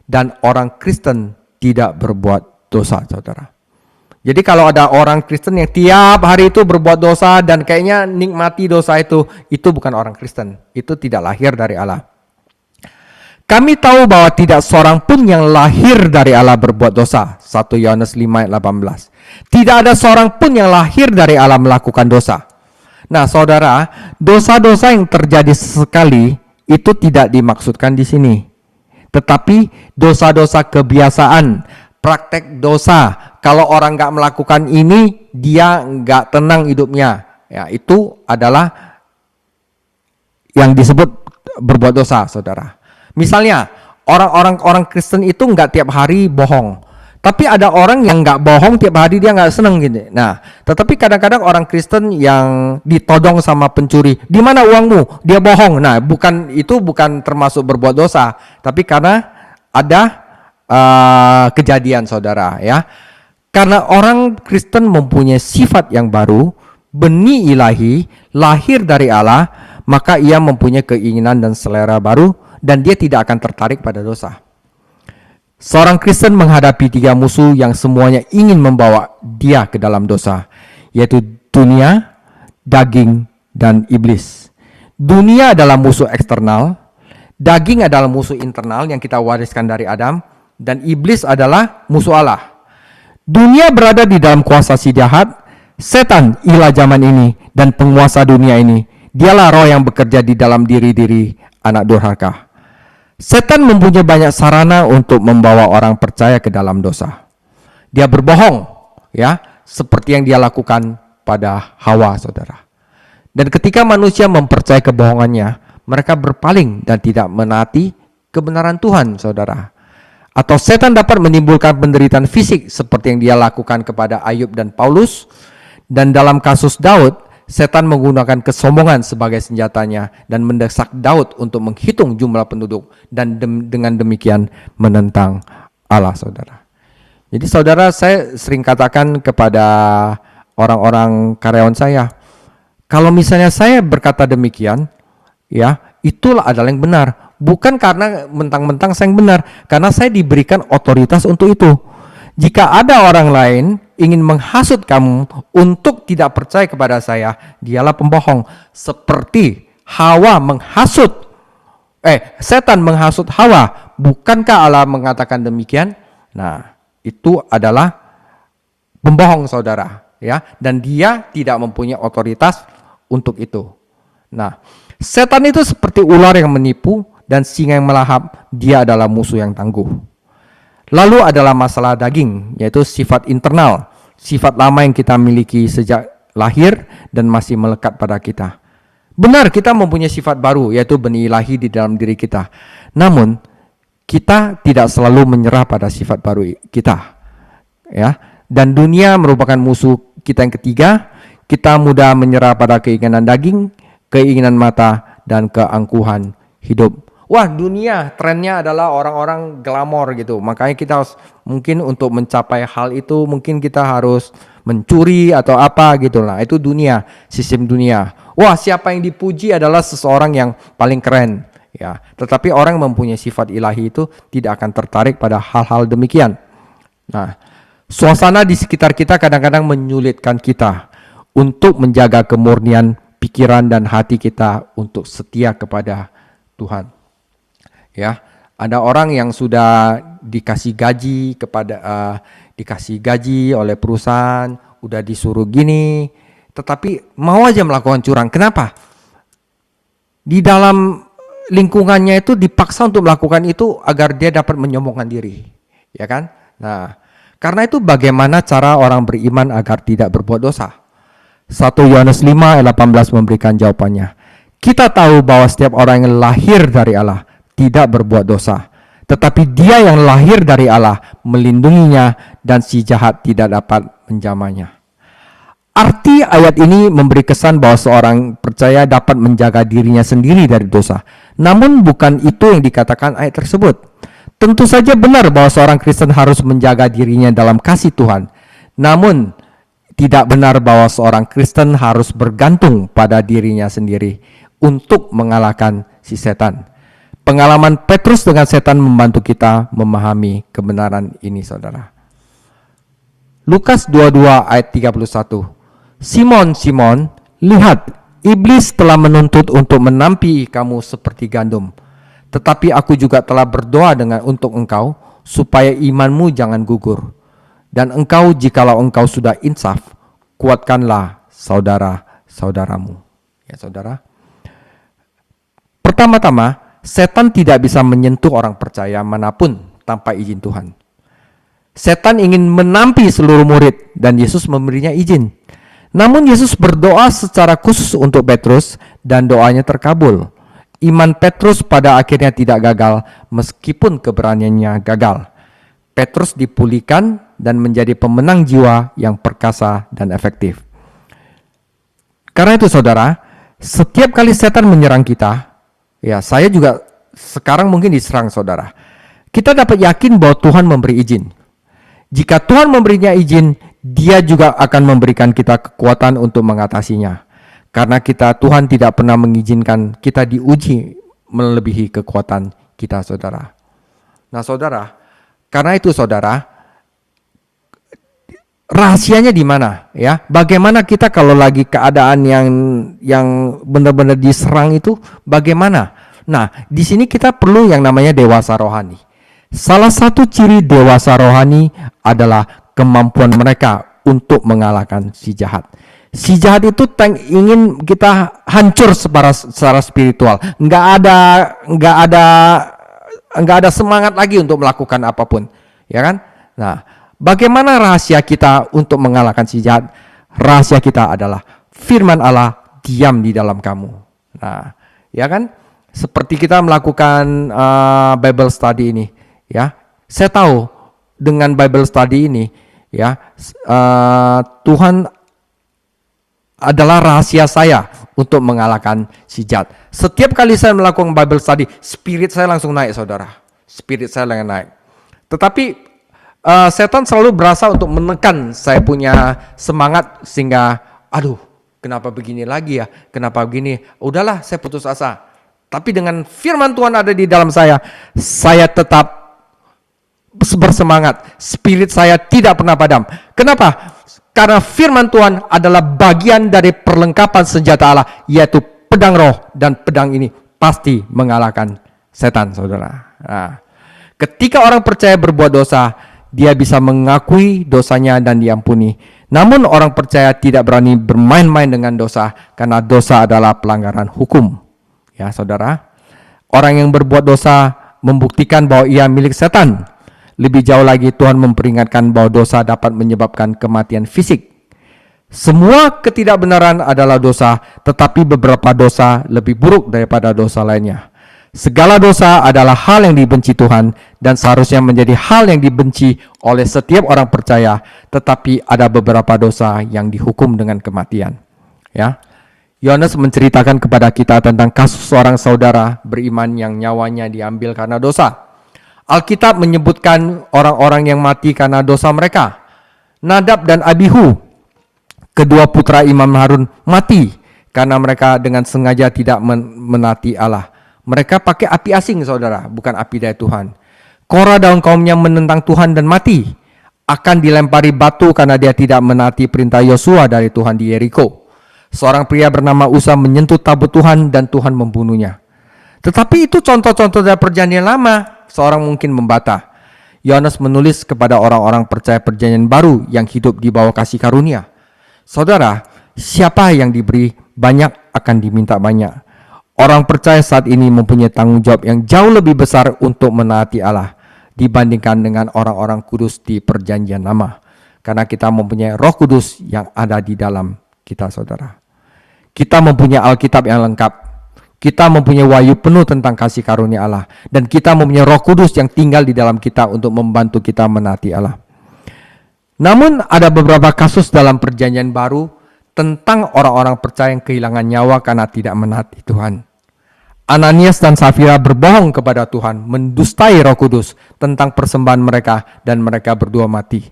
dan orang Kristen tidak berbuat dosa, saudara. Jadi kalau ada orang Kristen yang tiap hari itu berbuat dosa dan kayaknya nikmati dosa itu bukan orang Kristen. Itu tidak lahir dari Allah. Kami tahu bahwa tidak seorang pun yang lahir dari Allah berbuat dosa. 1 Yohanes 5 ayat 18. Tidak ada seorang pun yang lahir dari Allah melakukan dosa. Nah, saudara, dosa-dosa yang terjadi sesekali itu tidak dimaksudkan di sini. Tetapi dosa-dosa kebiasaan, praktek dosa. Kalau orang nggak melakukan ini, dia nggak tenang hidupnya. Ya, itu adalah yang disebut berbuat dosa, saudara. Misalnya, orang Kristen itu nggak tiap hari bohong. Tapi ada orang yang nggak bohong tiap hari, dia nggak seneng gitu. Nah, tetapi kadang-kadang orang Kristen yang ditodong sama pencuri, di mana uangmu? Dia bohong. Nah, itu bukan termasuk berbuat dosa, tapi karena ada kejadian, saudara, ya. Karena orang Kristen mempunyai sifat yang baru, benih ilahi, lahir dari Allah, maka ia mempunyai keinginan dan selera baru, dan dia tidak akan tertarik pada dosa. Seorang Kristen menghadapi 3 musuh yang semuanya ingin membawa dia ke dalam dosa, yaitu dunia, daging, dan iblis. Dunia adalah musuh eksternal, daging adalah musuh internal yang kita wariskan dari Adam, dan iblis adalah musuh Allah. Dunia berada di dalam kuasa si jahat, Setan, ilah zaman ini dan penguasa dunia ini, dialah roh yang bekerja di dalam diri-diri anak durhaka. Setan mempunyai banyak sarana untuk membawa orang percaya ke dalam dosa. Dia berbohong, ya, seperti yang dia lakukan pada Hawa, saudara. Dan ketika manusia mempercayai kebohongannya, mereka berpaling dan tidak menaati kebenaran Tuhan, saudara. Atau setan dapat menimbulkan penderitaan fisik seperti yang dia lakukan kepada Ayub dan Paulus. Dan dalam kasus Daud, setan menggunakan kesombongan sebagai senjatanya dan mendesak Daud untuk menghitung jumlah penduduk dan dengan demikian menentang Allah, saudara. Jadi saudara, saya sering katakan kepada orang-orang karyawan saya, kalau misalnya saya berkata demikian, ya, itulah adalah yang benar. Bukan karena mentang-mentang saya yang benar, karena saya diberikan otoritas untuk itu. Jika ada orang lain ingin menghasut kamu untuk tidak percaya kepada saya, dialah pembohong. Seperti Hawa menghasut, setan menghasut Hawa. Bukankah Allah mengatakan demikian? Nah, itu adalah pembohong, saudara, ya. Dan dia tidak mempunyai otoritas untuk itu. Nah, setan itu seperti ular yang menipu dan singa yang melahap. Dia adalah musuh yang tangguh. Lalu adalah masalah daging, yaitu sifat internal, sifat lama yang kita miliki sejak lahir dan masih melekat pada kita. Benar, kita mempunyai sifat baru, yaitu benih ilahi di dalam diri kita. Namun, kita tidak selalu menyerah pada sifat baru kita, ya. Dan dunia merupakan musuh kita yang ketiga. Kita mudah menyerah pada keinginan daging, keinginan mata, dan keangkuhan hidup. Wah, dunia trennya adalah orang-orang glamor gitu. Makanya kita harus, mungkin untuk mencapai hal itu mungkin kita harus mencuri atau apa gitu lah. Itu dunia, sistem dunia. Wah, siapa yang dipuji adalah seseorang yang paling keren, ya. Tetapi orang yang mempunyai sifat ilahi itu tidak akan tertarik pada hal-hal demikian. Nah, suasana di sekitar kita kadang-kadang menyulitkan kita untuk menjaga kemurnian pikiran dan hati kita untuk setia kepada Tuhan. Ya, ada orang yang sudah dikasih gaji dikasih gaji oleh perusahaan, udah disuruh gini, tetapi mau aja melakukan curang. Kenapa? Di dalam lingkungannya itu dipaksa untuk melakukan itu agar dia dapat menyombongkan diri, ya kan? Nah, karena itu bagaimana cara orang beriman agar tidak berbuat dosa? 1 Yohanes 5 ayat 18 memberikan jawabannya. Kita tahu bahwa setiap orang yang lahir dari Allah tidak berbuat dosa, tetapi dia yang lahir dari Allah melindunginya dan si jahat tidak dapat menjamahnya. Arti ayat ini memberi kesan bahwa seorang percaya dapat menjaga dirinya sendiri dari dosa. Namun bukan itu yang dikatakan ayat tersebut. Tentu saja benar bahwa seorang Kristen harus menjaga dirinya dalam kasih Tuhan. Namun tidak benar bahwa seorang Kristen harus bergantung pada dirinya sendiri untuk mengalahkan si setan. Pengalaman Petrus dengan setan membantu kita memahami kebenaran ini, saudara. Lukas 22 ayat 31. Simon, Simon, lihat, iblis telah menuntut untuk menampi kamu seperti gandum. Tetapi aku juga telah berdoa untuk engkau, supaya imanmu jangan gugur. Dan engkau, jikalau engkau sudah insaf, kuatkanlah saudara-saudaramu. Ya, saudara. Pertama-tama, setan tidak bisa menyentuh orang percaya manapun tanpa izin Tuhan. Setan ingin menampi seluruh murid dan Yesus memberinya izin. Namun Yesus berdoa secara khusus untuk Petrus dan doanya terkabul. Iman Petrus pada akhirnya tidak gagal meskipun keberaniannya gagal. Petrus dipulihkan dan menjadi pemenang jiwa yang perkasa dan efektif. Karena itu saudara, setiap kali setan menyerang kita, ya, saya juga sekarang mungkin diserang, saudara. Kita dapat yakin bahwa Tuhan memberi izin. Jika Tuhan memberinya izin, Dia juga akan memberikan kita kekuatan untuk mengatasinya. Karena Tuhan tidak pernah mengizinkan kita diuji melebihi kekuatan kita, saudara. Nah, saudara, karena itu saudara, rahasianya di mana, ya? Bagaimana kita kalau lagi keadaan yang benar-benar diserang itu, bagaimana? Nah, di sini kita perlu yang namanya dewasa rohani. Salah satu ciri dewasa rohani adalah kemampuan mereka untuk mengalahkan si jahat. Si jahat itu ingin kita hancur secara spiritual. Nggak ada semangat lagi untuk melakukan apapun, ya kan? Nah, bagaimana rahasia kita untuk mengalahkan si jahat? Rahasia kita adalah firman Allah diam di dalam kamu. Nah, ya kan? Seperti kita melakukan Bible study ini, ya. Saya tahu dengan Bible study ini, ya, Tuhan adalah rahasia saya untuk mengalahkan si jahat. Setiap kali saya melakukan Bible study, spirit saya langsung naik, saudara. Spirit saya langsung naik. Tetapi setan selalu berasa untuk menekan saya punya semangat sehingga, aduh, kenapa begini lagi ya? Kenapa begini? Udahlah, saya putus asa. Tapi dengan firman Tuhan ada di dalam saya tetap bersemangat. Spirit saya tidak pernah padam. Kenapa? Karena firman Tuhan adalah bagian dari perlengkapan senjata Allah, yaitu pedang roh, dan pedang ini pasti mengalahkan setan, saudara. Nah, ketika orang percaya berbuat dosa, dia bisa mengakui dosanya dan diampuni. Namun orang percaya tidak berani bermain-main dengan dosa, karena dosa adalah pelanggaran hukum. Ya, saudara, orang yang berbuat dosa membuktikan bahwa ia milik setan. Lebih jauh lagi, Tuhan memperingatkan bahwa dosa dapat menyebabkan kematian fisik. Semua ketidakbenaran adalah dosa, tetapi beberapa dosa lebih buruk daripada dosa lainnya. Segala dosa adalah hal yang dibenci Tuhan dan seharusnya menjadi hal yang dibenci oleh setiap orang percaya, tetapi ada beberapa dosa yang dihukum dengan kematian. Ya. Yohanes menceritakan kepada kita tentang kasus seorang saudara beriman yang nyawanya diambil karena dosa. Alkitab menyebutkan orang-orang yang mati karena dosa mereka. Nadab dan Abihu, kedua putra Imam Harun, mati karena mereka dengan sengaja tidak menaati Allah. Mereka pakai api asing, saudara, bukan api dari Tuhan. Korah dan kaumnya menentang Tuhan dan mati, akan dilempari batu karena dia tidak menaati perintah Yosua dari Tuhan di Yeriko. Seorang pria bernama Usa menyentuh tabut Tuhan dan Tuhan membunuhnya. Tetapi itu contoh-contoh dari perjanjian lama. Seorang mungkin membantah. Yohanes menulis kepada orang-orang percaya perjanjian baru yang hidup di bawah kasih karunia. Saudara, siapa yang diberi banyak akan diminta banyak. Orang percaya saat ini mempunyai tanggung jawab yang jauh lebih besar untuk menaati Allah dibandingkan dengan orang-orang kudus di perjanjian lama. Karena kita mempunyai Roh Kudus yang ada di dalam kita, saudara. Kita mempunyai Alkitab yang lengkap. Kita mempunyai wahyu penuh tentang kasih karunia Allah. Dan kita mempunyai Roh Kudus yang tinggal di dalam kita untuk membantu kita menaati Allah. Namun ada beberapa kasus dalam perjanjian baru tentang orang-orang percaya yang kehilangan nyawa karena tidak menaati Tuhan. Ananias dan Safira berbohong kepada Tuhan, mendustai Roh Kudus tentang persembahan mereka, dan mereka berdua mati.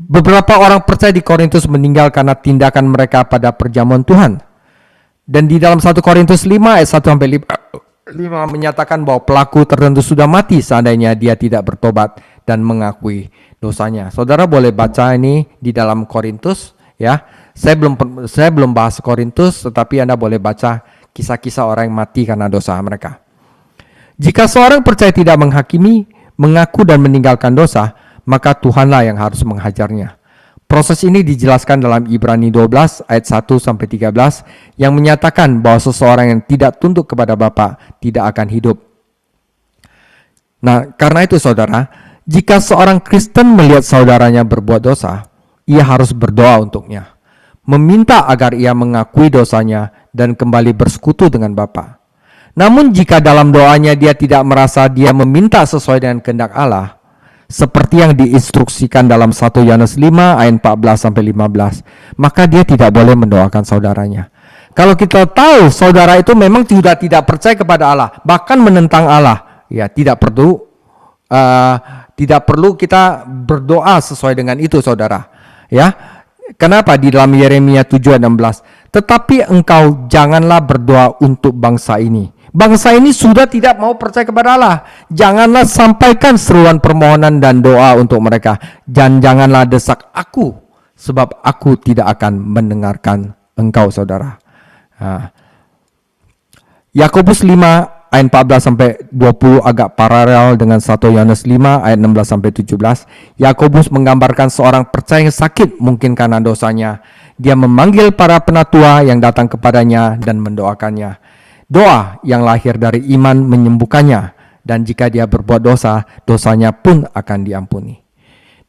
Beberapa orang percaya di Korintus meninggal karena tindakan mereka pada perjamuan Tuhan. Dan di dalam 1 Korintus 5 ayat 1-5 menyatakan bahwa pelaku tertentu sudah mati seandainya dia tidak bertobat dan mengakui dosanya. Saudara boleh baca ini di dalam Korintus, ya. Saya belum bahas Korintus, tetapi Anda boleh baca kisah-kisah orang yang mati karena dosa mereka. Jika seorang percaya tidak menghakimi, mengaku dan meninggalkan dosa, maka Tuhanlah yang harus menghajarnya. Proses ini dijelaskan dalam Ibrani 12 ayat 1-13 yang menyatakan bahwa seseorang yang tidak tunduk kepada Bapa tidak akan hidup. Nah, karena itu saudara, jika seorang Kristen melihat saudaranya berbuat dosa, ia harus berdoa untuknya, meminta agar ia mengakui dosanya dan kembali bersekutu dengan Bapa. Namun jika dalam doanya dia tidak merasa dia meminta sesuai dengan kehendak Allah, seperti yang diinstruksikan dalam 1 Yohanes 5 ayat 14-15, maka dia tidak boleh mendoakan saudaranya. Kalau kita tahu saudara itu memang tidak percaya kepada Allah, bahkan menentang Allah, ya tidak perlu kita berdoa sesuai dengan itu, saudara. Ya, kenapa? Di dalam Yeremia 7 ayat 16, tetapi engkau janganlah berdoa untuk bangsa ini. Bangsa ini sudah tidak mau percaya kepada Allah. Janganlah sampaikan seruan permohonan dan doa untuk mereka. Dan janganlah desak aku, sebab aku tidak akan mendengarkan engkau, saudara. Yakobus 5 ayat 14 sampai 20 agak paralel dengan 1 Yohanes 5 ayat 16 sampai 17. Yakobus menggambarkan seorang percaya yang sakit mungkin karena dosanya. Dia memanggil para penatua yang datang kepadanya dan mendoakannya. Doa yang lahir dari iman menyembuhkannya, dan jika dia berbuat dosa, dosanya pun akan diampuni.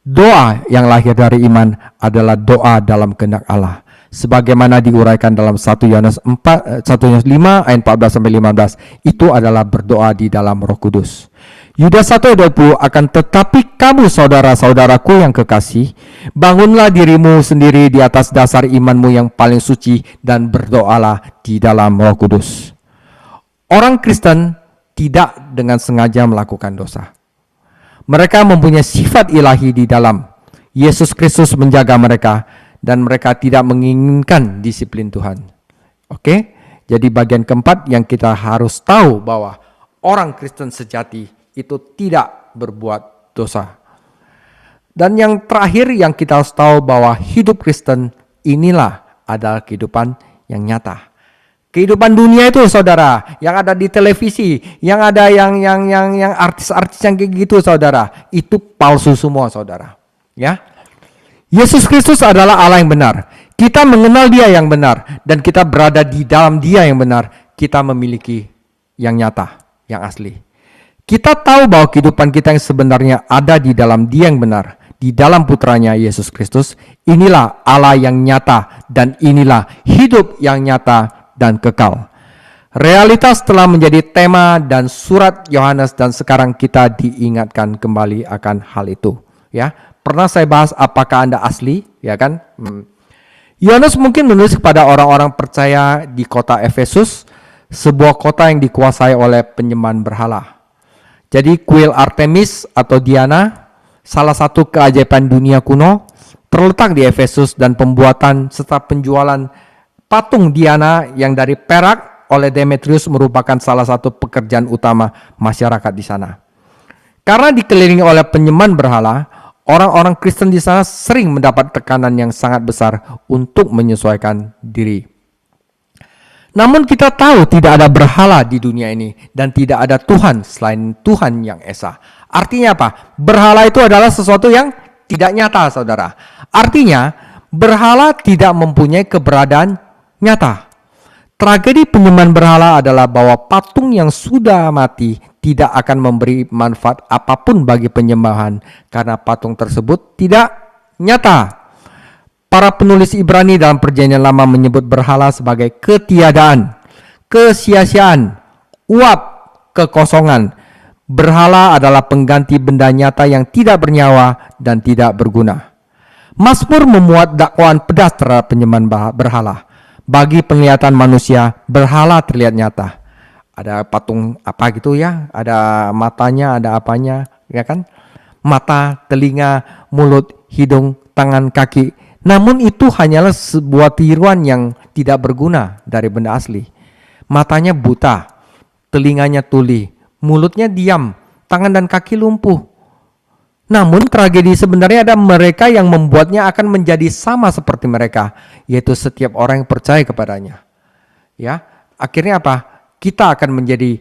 Doa yang lahir dari iman adalah doa dalam kehendak Allah, sebagaimana diuraikan dalam 1 Yohanes 5 ayat 14 sampai 15. Itu adalah berdoa di dalam Roh Kudus. Yudas 1 ayat 20, akan tetapi kamu saudara-saudaraku yang kekasih, bangunlah dirimu sendiri di atas dasar imanmu yang paling suci dan berdoalah di dalam Roh Kudus. Orang Kristen tidak dengan sengaja melakukan dosa. Mereka mempunyai sifat ilahi di dalam. Yesus Kristus menjaga mereka dan mereka tidak menginginkan disiplin Tuhan. Oke? Jadi bagian keempat yang kita harus tahu bahwa orang Kristen sejati itu tidak berbuat dosa. Dan yang terakhir yang kita harus tahu bahwa hidup Kristen inilah adalah kehidupan yang nyata. Kehidupan dunia itu saudara, yang ada di televisi, yang ada yang artis-artis yang kayak gitu saudara, itu palsu semua saudara. Ya, Yesus Kristus adalah Allah yang benar. Kita mengenal Dia yang benar dan kita berada di dalam Dia yang benar. Kita memiliki yang nyata, yang asli. Kita tahu bahwa kehidupan kita yang sebenarnya ada di dalam Dia yang benar, di dalam putranya Yesus Kristus. Inilah Allah yang nyata dan inilah hidup yang nyata dan kekal. Realitas telah menjadi tema dan surat Yohanes dan sekarang kita diingatkan kembali akan hal itu. Ya, pernah saya bahas apakah Anda asli, ya kan? Yohanes mungkin menulis kepada orang-orang percaya di kota Efesus, sebuah kota yang dikuasai oleh penyembahan berhala. Jadi kuil Artemis atau Diana, salah satu keajaiban dunia kuno, terletak di Efesus dan pembuatan serta penjualan patung Diana yang dari perak oleh Demetrius merupakan salah satu pekerjaan utama masyarakat di sana. Karena dikelilingi oleh penyembahan berhala, orang-orang Kristen di sana sering mendapat tekanan yang sangat besar untuk menyesuaikan diri. Namun kita tahu tidak ada berhala di dunia ini dan tidak ada Tuhan selain Tuhan yang esa. Artinya apa? Berhala itu adalah sesuatu yang tidak nyata, saudara. Artinya berhala tidak mempunyai keberadaan nyata. Tragedi penyembahan berhala adalah bahwa patung yang sudah mati tidak akan memberi manfaat apapun bagi penyembahan karena patung tersebut tidak nyata. Para penulis Ibrani dalam Perjanjian Lama menyebut berhala sebagai ketiadaan, kesia-siaan, uap, kekosongan. Berhala adalah pengganti benda nyata yang tidak bernyawa dan tidak berguna. Mazmur memuat dakwaan pedas terhadap penyembahan berhala. Bagi penglihatan manusia, berhala terlihat nyata. Ada patung apa gitu ya, ada matanya, ada apanya, ya kan? Mata, telinga, mulut, hidung, tangan, kaki. Namun itu hanyalah sebuah tiruan yang tidak berguna dari benda asli. Matanya buta, telinganya tuli, mulutnya diam, tangan dan kaki lumpuh. Namun tragedi sebenarnya ada mereka yang membuatnya akan menjadi sama seperti mereka, yaitu setiap orang yang percaya kepadanya. Ya, akhirnya apa? Kita akan menjadi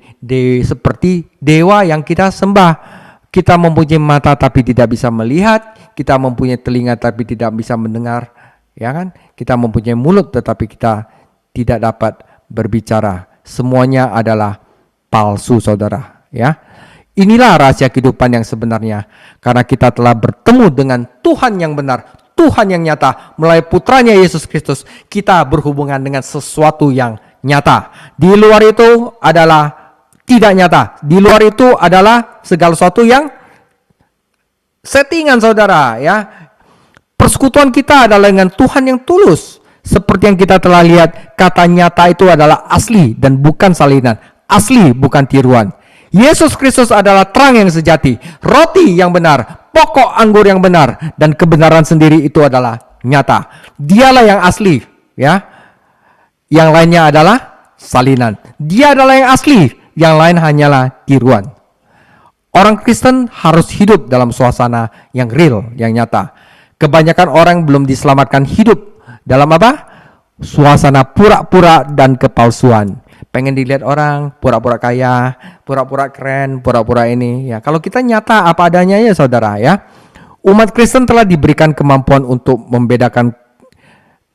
seperti dewa yang kita sembah. Kita mempunyai mata tapi tidak bisa melihat, kita mempunyai telinga tapi tidak bisa mendengar, ya kan? Kita mempunyai mulut tetapi kita tidak dapat berbicara. Semuanya adalah palsu, saudara, ya. Inilah rahasia kehidupan yang sebenarnya. Karena kita telah bertemu dengan Tuhan yang benar, Tuhan yang nyata. Melalui putranya Yesus Kristus, kita berhubungan dengan sesuatu yang nyata. Di luar itu adalah tidak nyata. Di luar itu adalah segala sesuatu yang settingan, saudara. Ya, persekutuan kita adalah dengan Tuhan yang tulus. Seperti yang kita telah lihat, kata nyata itu adalah asli dan bukan salinan. Asli bukan tiruan. Yesus Kristus adalah terang yang sejati, roti yang benar, pokok anggur yang benar, dan kebenaran sendiri itu adalah nyata. Dialah yang asli, ya. Yang lainnya adalah salinan. Dia adalah yang asli, yang lain hanyalah tiruan. Orang Kristen harus hidup dalam suasana yang real, yang nyata. Kebanyakan orang belum diselamatkan hidup dalam apa? Suasana pura-pura dan kepalsuan. pengen dilihat orang, pura-pura kaya, pura-pura keren, pura-pura ini. Ya, kalau kita nyata apa adanya ya saudara ya. Umat Kristen telah diberikan kemampuan untuk membedakan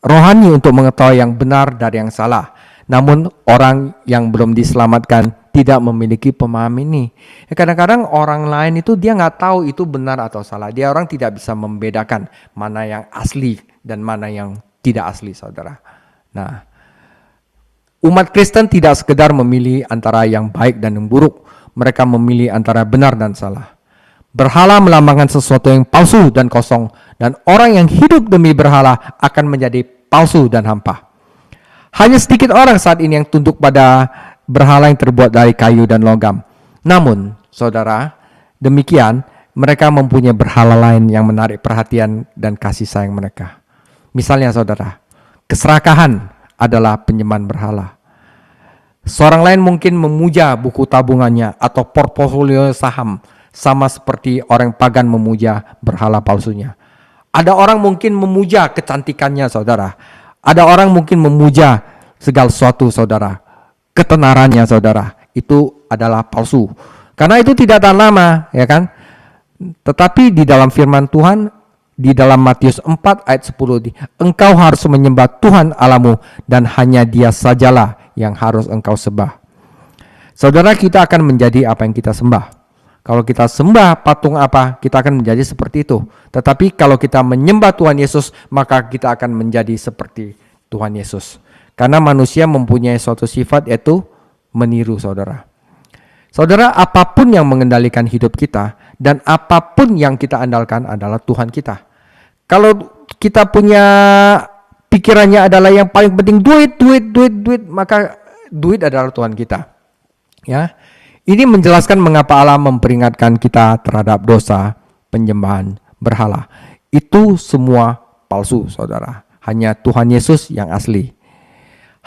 rohani untuk mengetahui yang benar dari yang salah. Namun orang yang belum diselamatkan tidak memiliki pemahaman ini. Kadang-kadang orang lain itu dia nggak tahu itu benar atau salah. Dia orang tidak bisa membedakan mana yang asli dan mana yang tidak asli, saudara. Nah, umat Kristen tidak sekedar memilih antara yang baik dan yang buruk. Mereka memilih antara benar dan salah. Berhala melambangkan sesuatu yang palsu dan kosong. Dan orang yang hidup demi berhala akan menjadi palsu dan hampa. Hanya sedikit orang saat ini yang tunduk pada berhala yang terbuat dari kayu dan logam. Namun, saudara, demikian mereka mempunyai berhala lain yang menarik perhatian dan kasih sayang mereka. Misalnya, saudara, keserakahan adalah penyembahan berhala. Seorang lain mungkin memuja buku tabungannya atau portofolio saham, sama seperti orang pagan memuja berhala palsunya. Ada orang mungkin memuja kecantikannya, saudara. Ada orang mungkin memuja segala sesuatu, saudara. Ketenarannya, saudara. Itu adalah palsu. Karena itu tidak tahan lama, ya kan? Tetapi di dalam firman Tuhan, di dalam Matius 4 ayat 10, engkau harus menyembah Tuhan Allahmu dan hanya Dia sajalah yang harus engkau sembah. Saudara, kita akan menjadi apa yang kita sembah. Kalau kita sembah patung apa, kita akan menjadi seperti itu. Tetapi kalau kita menyembah Tuhan Yesus, maka kita akan menjadi seperti Tuhan Yesus. Karena manusia mempunyai suatu sifat, yaitu meniru, saudara. Saudara, apapun yang mengendalikan hidup kita dan apapun yang kita andalkan adalah Tuhan kita. Kalau kita punya pikirannya adalah yang paling penting duit, maka duit adalah Tuhan kita. Ya. Ini menjelaskan mengapa Allah memperingatkan kita terhadap dosa penyembahan berhala. Itu semua palsu, saudara. Hanya Tuhan Yesus yang asli.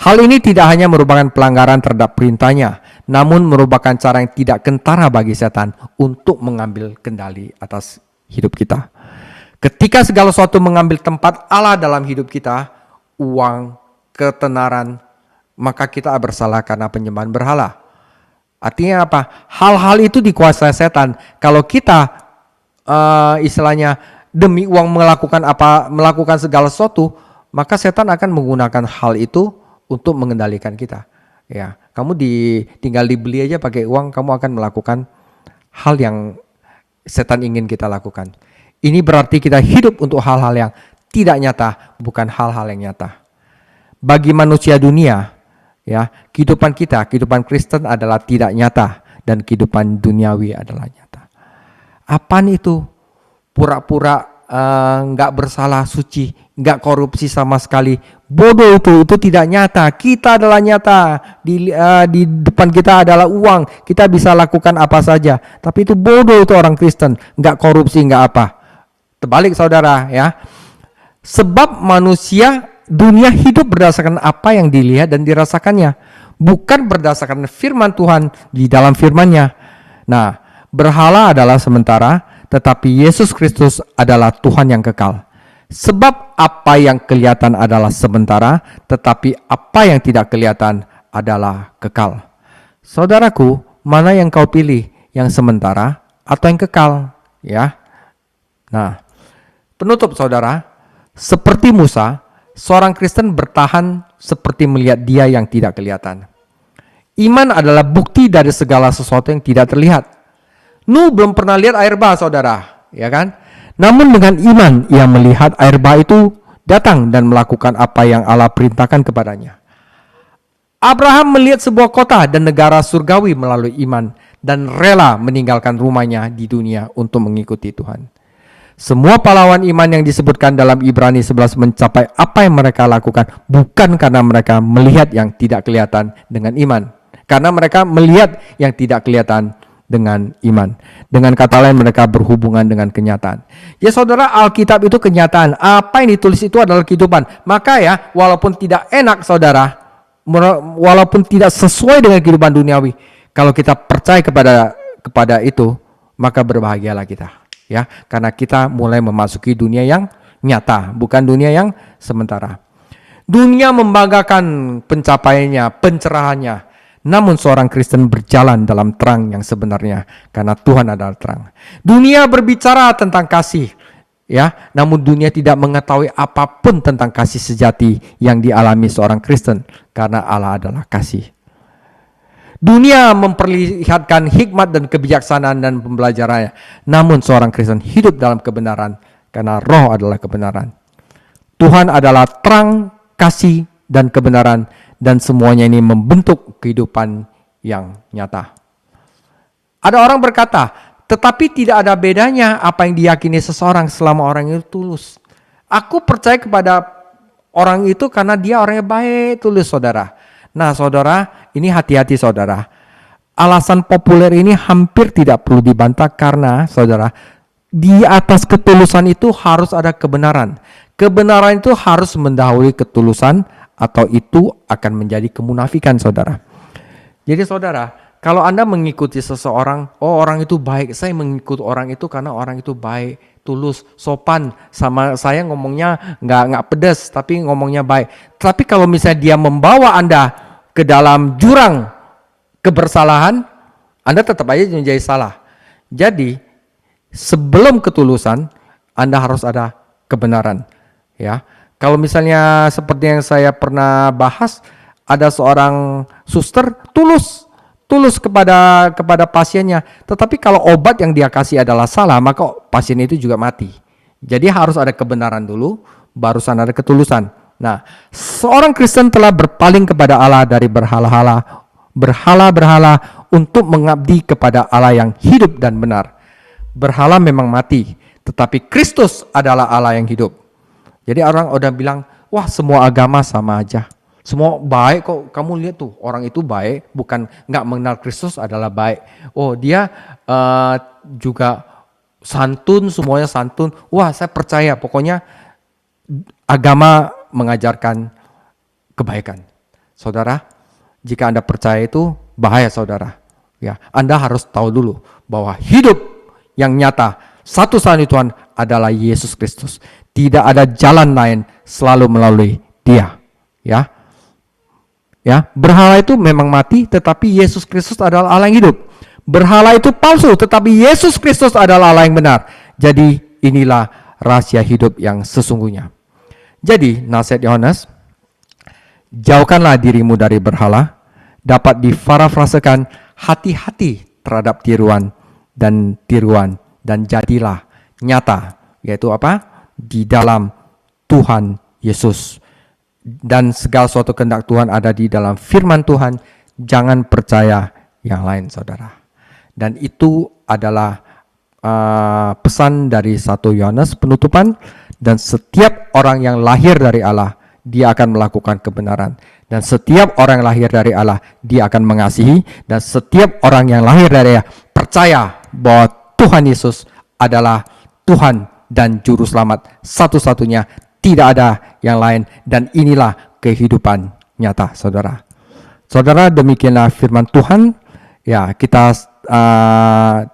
Hal ini tidak hanya merupakan pelanggaran terhadap perintahnya, namun merupakan cara yang tidak kentara bagi setan untuk mengambil kendali atas hidup kita. Ketika segala sesuatu mengambil tempat Allah dalam hidup kita, uang, ketenaran, maka kita bersalah karena penyembahan berhala. Artinya apa? Hal-hal itu dikuasai setan. Kalau kita istilahnya demi uang melakukan segala sesuatu, maka setan akan menggunakan hal itu untuk mengendalikan kita. Ya, kamu tinggal dibeli aja pakai uang, kamu akan melakukan hal yang setan ingin kita lakukan. Ini berarti kita hidup untuk hal-hal yang tidak nyata, bukan hal-hal yang nyata. Bagi manusia dunia, ya, kehidupan Kristen adalah tidak nyata dan kehidupan duniawi adalah nyata. Apaan itu? Pura-pura nggak bersalah, suci, nggak korupsi sama sekali. Bodoh itu tidak nyata. Kita adalah nyata. Di depan kita adalah uang. Kita bisa lakukan apa saja. Tapi itu bodoh itu orang Kristen, nggak korupsi, nggak apa. Terbalik, saudara, ya. Sebab manusia dunia hidup berdasarkan apa yang dilihat dan dirasakannya, bukan berdasarkan firman Tuhan di dalam firman-Nya. Nah, berhala adalah sementara, tetapi Yesus Kristus adalah Tuhan yang kekal. Sebab apa yang kelihatan adalah sementara, tetapi apa yang tidak kelihatan adalah kekal. Saudaraku, mana yang kau pilih? Yang sementara atau yang kekal? Ya. Nah, penutup, saudara, seperti Musa, seorang Kristen bertahan seperti melihat Dia yang tidak kelihatan. Iman adalah bukti dari segala sesuatu yang tidak terlihat. Nuh belum pernah lihat air bah, saudara, ya kan? Namun dengan iman ia melihat air bah itu datang dan melakukan apa yang Allah perintahkan kepadanya. Abraham melihat sebuah kota dan negara surgawi melalui iman dan rela meninggalkan rumahnya di dunia untuk mengikuti Tuhan. Semua pahlawan iman yang disebutkan dalam Ibrani 11 mencapai apa yang mereka lakukan bukan karena mereka melihat yang tidak kelihatan dengan iman. Karena mereka melihat yang tidak kelihatan dengan iman. Dengan kata lain, mereka berhubungan dengan kenyataan. Ya saudara, Alkitab itu kenyataan. Apa yang ditulis itu adalah kehidupan. Maka ya, walaupun tidak enak, saudara, walaupun tidak sesuai dengan kehidupan duniawi, kalau kita percaya kepada itu, maka berbahagialah kita. Ya, karena kita mulai memasuki dunia yang nyata, bukan dunia yang sementara. Dunia membanggakan pencapaiannya, pencerahannya. Namun seorang Kristen berjalan dalam terang yang sebenarnya, karena Tuhan adalah terang. Dunia berbicara tentang kasih, ya, namun dunia tidak mengetahui apapun tentang kasih sejati yang dialami seorang Kristen, karena Allah adalah kasih. Dunia memperlihatkan hikmat dan kebijaksanaan dan pembelajarannya, namun seorang Kristen hidup dalam kebenaran, karena Roh adalah kebenaran. Tuhan adalah terang, kasih, dan kebenaran, dan semuanya ini membentuk kehidupan yang nyata. Ada orang berkata, tetapi tidak ada bedanya apa yang diyakini seseorang selama orang itu tulus. Aku percaya kepada orang itu karena dia orangnya baik, tulus, saudara. Nah, saudara, ini hati-hati, saudara. Alasan populer ini hampir tidak perlu dibantah karena, saudara, di atas ketulusan itu harus ada kebenaran. Kebenaran itu harus mendahului ketulusan, atau itu akan menjadi kemunafikan, saudara. Jadi, saudara, kalau Anda mengikuti seseorang, oh orang itu baik, saya mengikuti orang itu karena orang itu baik, tulus, sopan, sama saya ngomongnya nggak pedas, tapi ngomongnya baik. Tapi kalau misalnya dia membawa Anda ke dalam jurang kebersalahan, Anda tetap aja menjadi salah. Jadi sebelum ketulusan, Anda harus ada kebenaran. Ya, kalau misalnya seperti yang saya pernah bahas, ada seorang suster tulus kepada pasiennya, tetapi kalau obat yang dia kasih adalah salah, maka pasien itu juga mati. Jadi harus ada kebenaran dulu, barusan ada ketulusan. Nah, seorang Kristen telah berpaling kepada Allah dari berhala-hala untuk mengabdi kepada Allah yang hidup dan benar. Berhala memang mati, tetapi Kristus adalah Allah yang hidup. Jadi orang udah bilang, wah semua agama sama aja. Semua baik kok, kamu lihat tuh orang itu baik, bukan nggak mengenal Kristus adalah baik. Oh dia juga santun, semuanya santun. Wah saya percaya, pokoknya agama mengajarkan kebaikan. Saudara, jika Anda percaya itu bahaya, saudara. Ya, Anda harus tahu dulu bahwa hidup yang nyata satu-satunya Tuhan adalah Yesus Kristus. Tidak ada jalan lain, selalu melalui Dia. Ya, berhala itu memang mati, tetapi Yesus Kristus adalah Allah yang hidup. Berhala itu palsu, tetapi Yesus Kristus adalah Allah yang benar. Jadi inilah rahasia hidup yang sesungguhnya. Jadi nasihat Yohanes, jauhkanlah dirimu dari berhala. Dapat diparafrasekan, hati-hati terhadap tiruan, dan jadilah nyata, yaitu apa? Di dalam Tuhan Yesus. Dan segala suatu kehendak Tuhan ada di dalam firman Tuhan. Jangan percaya yang lain, saudara. Dan itu adalah pesan dari 1 Yohanes penutupan. Dan setiap orang yang lahir dari Allah, dia akan melakukan kebenaran. Dan setiap orang yang lahir dari Allah, dia akan mengasihi. Dan setiap orang yang lahir dari Allah percaya bahwa Tuhan Yesus adalah Tuhan dan Juru Selamat satu-satunya. Tidak ada yang lain, dan inilah kehidupan nyata, saudara. Saudara, demikianlah firman Tuhan. Ya, kita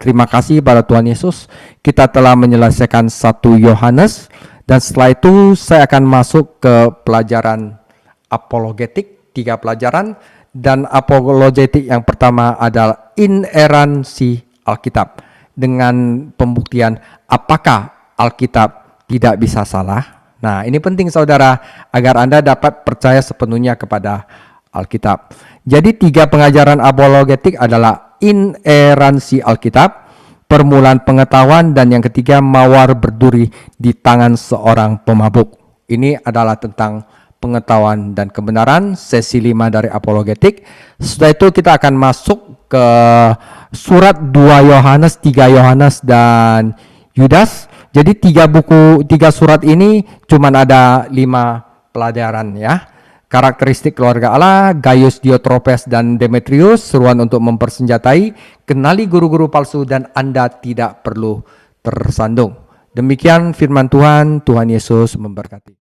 terima kasih pada Tuhan Yesus. Kita telah menyelesaikan 1 Yohanes, dan setelah itu saya akan masuk ke pelajaran apologetik, 3 pelajaran. Dan apologetik yang pertama adalah ineransi Alkitab, dengan pembuktian apakah Alkitab tidak bisa salah. Nah, ini penting, saudara, agar Anda dapat percaya sepenuhnya kepada Alkitab. Jadi 3 pengajaran apologetik adalah ineransi Alkitab, permulaan pengetahuan, dan yang ketiga mawar berduri di tangan seorang pemabuk. Ini adalah tentang pengetahuan dan kebenaran, sesi 5 dari apologetik. Setelah itu kita akan masuk ke surat 2 Yohanes, 3 Yohanes, dan Yudas. Jadi 3 surat ini cuman ada 5 pelajaran, ya. Karakteristik keluarga Allah, Gaius, Diotropes, dan Demetrius, seruan untuk mempersenjatai, kenali guru-guru palsu, dan Anda tidak perlu tersandung. Demikian firman Tuhan. Tuhan Yesus memberkati.